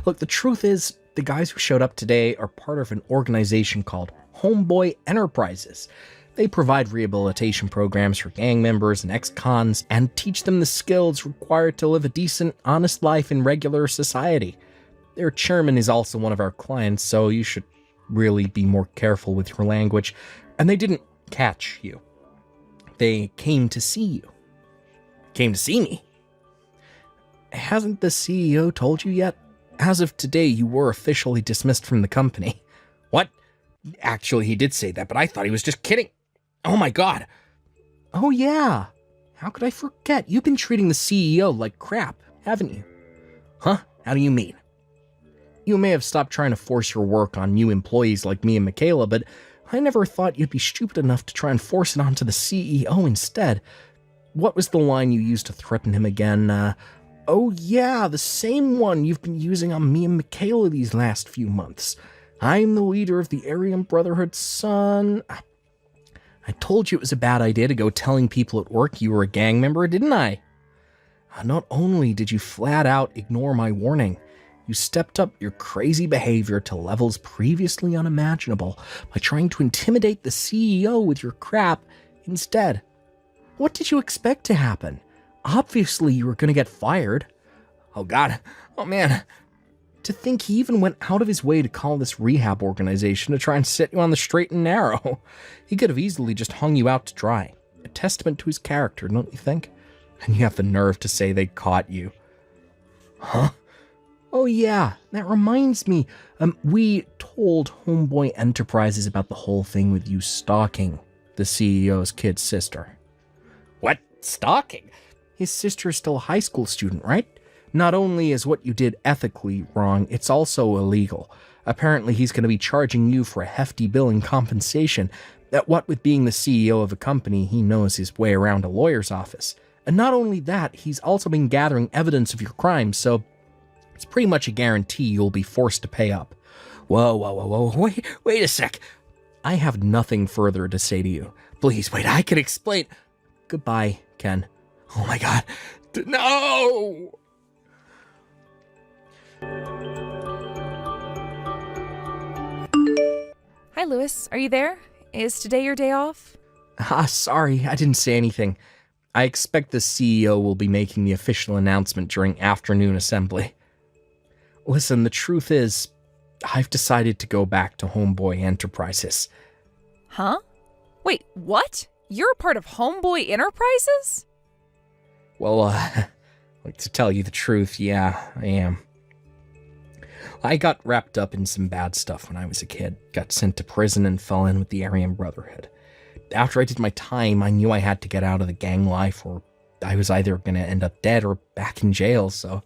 Look, the truth is, the guys who showed up today are part of an organization called Homeboy Enterprises. They provide rehabilitation programs for gang members and ex-cons and teach them the skills required to live a decent, honest life in regular society. Their chairman is also one of our clients, so you should really be more careful with your language. And they didn't catch you. They came to see you. Came to see me? Hasn't the CEO told you yet? As of today, you were officially dismissed from the company. What? Actually, he did say that, but I thought he was just kidding. Oh my god. Oh yeah. How could I forget? You've been treating the CEO like crap, haven't you? Huh? How do you mean? You may have stopped trying to force your work on new employees like me and Michaela, but I never thought you'd be stupid enough to try and force it onto the CEO instead. What was the line you used to threaten him again? Oh yeah, the same one you've been using on me and Michaela these last few months. I'm the leader of the Aryan Brotherhood, son. I told you it was a bad idea to go telling people at work you were a gang member, didn't I? Not only did you flat out ignore my warning, you stepped up your crazy behavior to levels previously unimaginable by trying to intimidate the CEO with your crap instead. What did you expect to happen? Obviously, you were going to get fired. Oh god. Oh man. To think he even went out of his way to call this rehab organization to try and set you on the straight and narrow. He could have easily just hung you out to dry. A testament to his character, don't you think? And you have the nerve to say they caught you. Huh? Oh yeah, that reminds me. We told Homeboy Enterprises about the whole thing with you stalking the CEO's kid's sister. What? Stalking? His sister is still a high school student, right? Not only is what you did ethically wrong, it's also illegal. Apparently he's going to be charging you for a hefty bill in compensation. That what with being the CEO of a company, he knows his way around a lawyer's office. And not only that, he's also been gathering evidence of your crimes, so it's pretty much a guarantee you'll be forced to pay up. Whoa, wait a sec. I have nothing further to say to you. Please, wait, I can explain. Goodbye, Ken. Oh my god. No! Hi, Lewis. Are you there? Is today your day off? Sorry, I didn't say anything. I expect the CEO will be making the official announcement during afternoon assembly. Listen, the truth is, I've decided to go back to Homeboy Enterprises. Huh? Wait, what? You're a part of Homeboy Enterprises? Well, like to tell you the truth, yeah, I am. I got wrapped up in some bad stuff when I was a kid, got sent to prison and fell in with the Aryan Brotherhood. After I did my time, I knew I had to get out of the gang life, or I was either going to end up dead or back in jail, so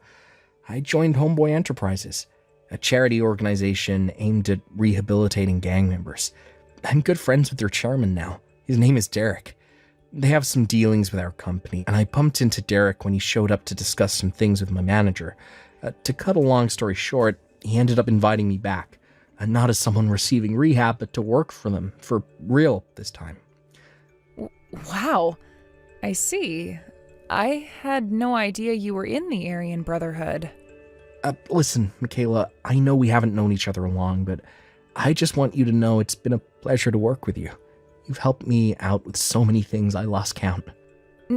I joined Homeboy Enterprises, a charity organization aimed at rehabilitating gang members. I'm good friends with their chairman now. His name is Derek. They have some dealings with our company, and I bumped into Derek when he showed up to discuss some things with my manager. To cut a long story short, he ended up inviting me back, not as someone receiving rehab, but to work for them, for real this time. Wow. I see. I had no idea you were in the Aryan Brotherhood. Listen, Michaela, I know we haven't known each other long, but I just want you to know it's been a pleasure to work with you. You've helped me out with so many things I lost count.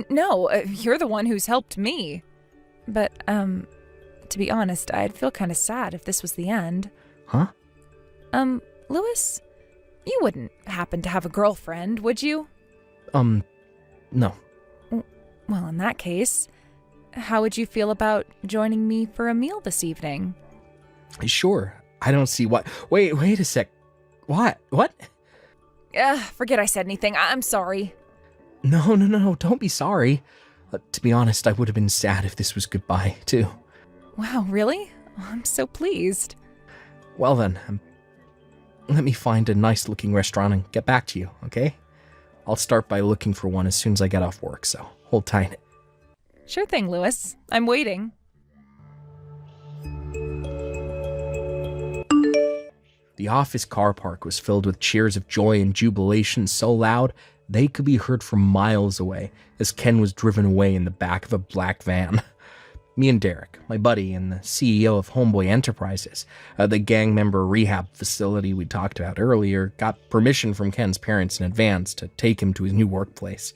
No, you're the one who's helped me. But, to be honest, I'd feel kind of sad if this was the end. Huh? Lewis, you wouldn't happen to have a girlfriend, would you? No. Well, in that case, how would you feel about joining me for a meal this evening? Sure. I don't see what... Wait a sec. What? Forget I said anything. I'm sorry. No, don't be sorry. To be honest, I would have been sad if this was goodbye, too. Wow, really? I'm so pleased. Well then, let me find a nice-looking restaurant and get back to you, okay? I'll start by looking for one as soon as I get off work, so hold tight. Sure thing, Lewis. I'm waiting. The office car park was filled with cheers of joy and jubilation so loud they could be heard from miles away as Ken was driven away in the back of a black van. Me and Derek, my buddy and the CEO of Homeboy Enterprises, the gang member rehab facility we talked about earlier, got permission from Ken's parents in advance to take him to his new workplace.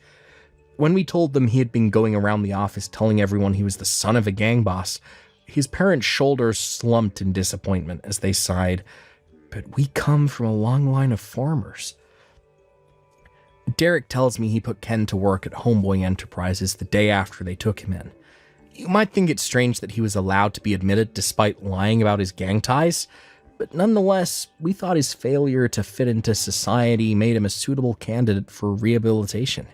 When we told them he had been going around the office telling everyone he was the son of a gang boss, his parents' shoulders slumped in disappointment as they sighed, "But we come from a long line of farmers." Derek tells me he put Ken to work at Homeboy Enterprises the day after they took him in. You might think it's strange that he was allowed to be admitted despite lying about his gang ties, but nonetheless, we thought his failure to fit into society made him a suitable candidate for rehabilitation.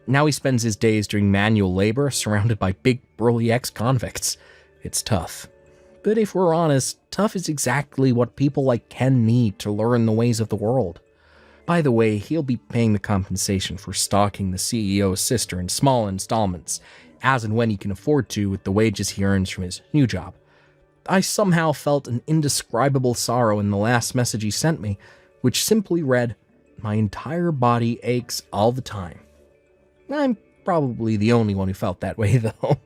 Now he spends his days doing manual labor surrounded by big, burly ex-convicts. It's tough. But if we're honest, tough is exactly what people like Ken need to learn the ways of the world. By the way, he'll be paying the compensation for stalking the CEO's sister in small installments, as and when he can afford to with the wages he earns from his new job. I somehow felt an indescribable sorrow in the last message he sent me, which simply read, "My entire body aches all the time." I'm probably the only one who felt that way, though.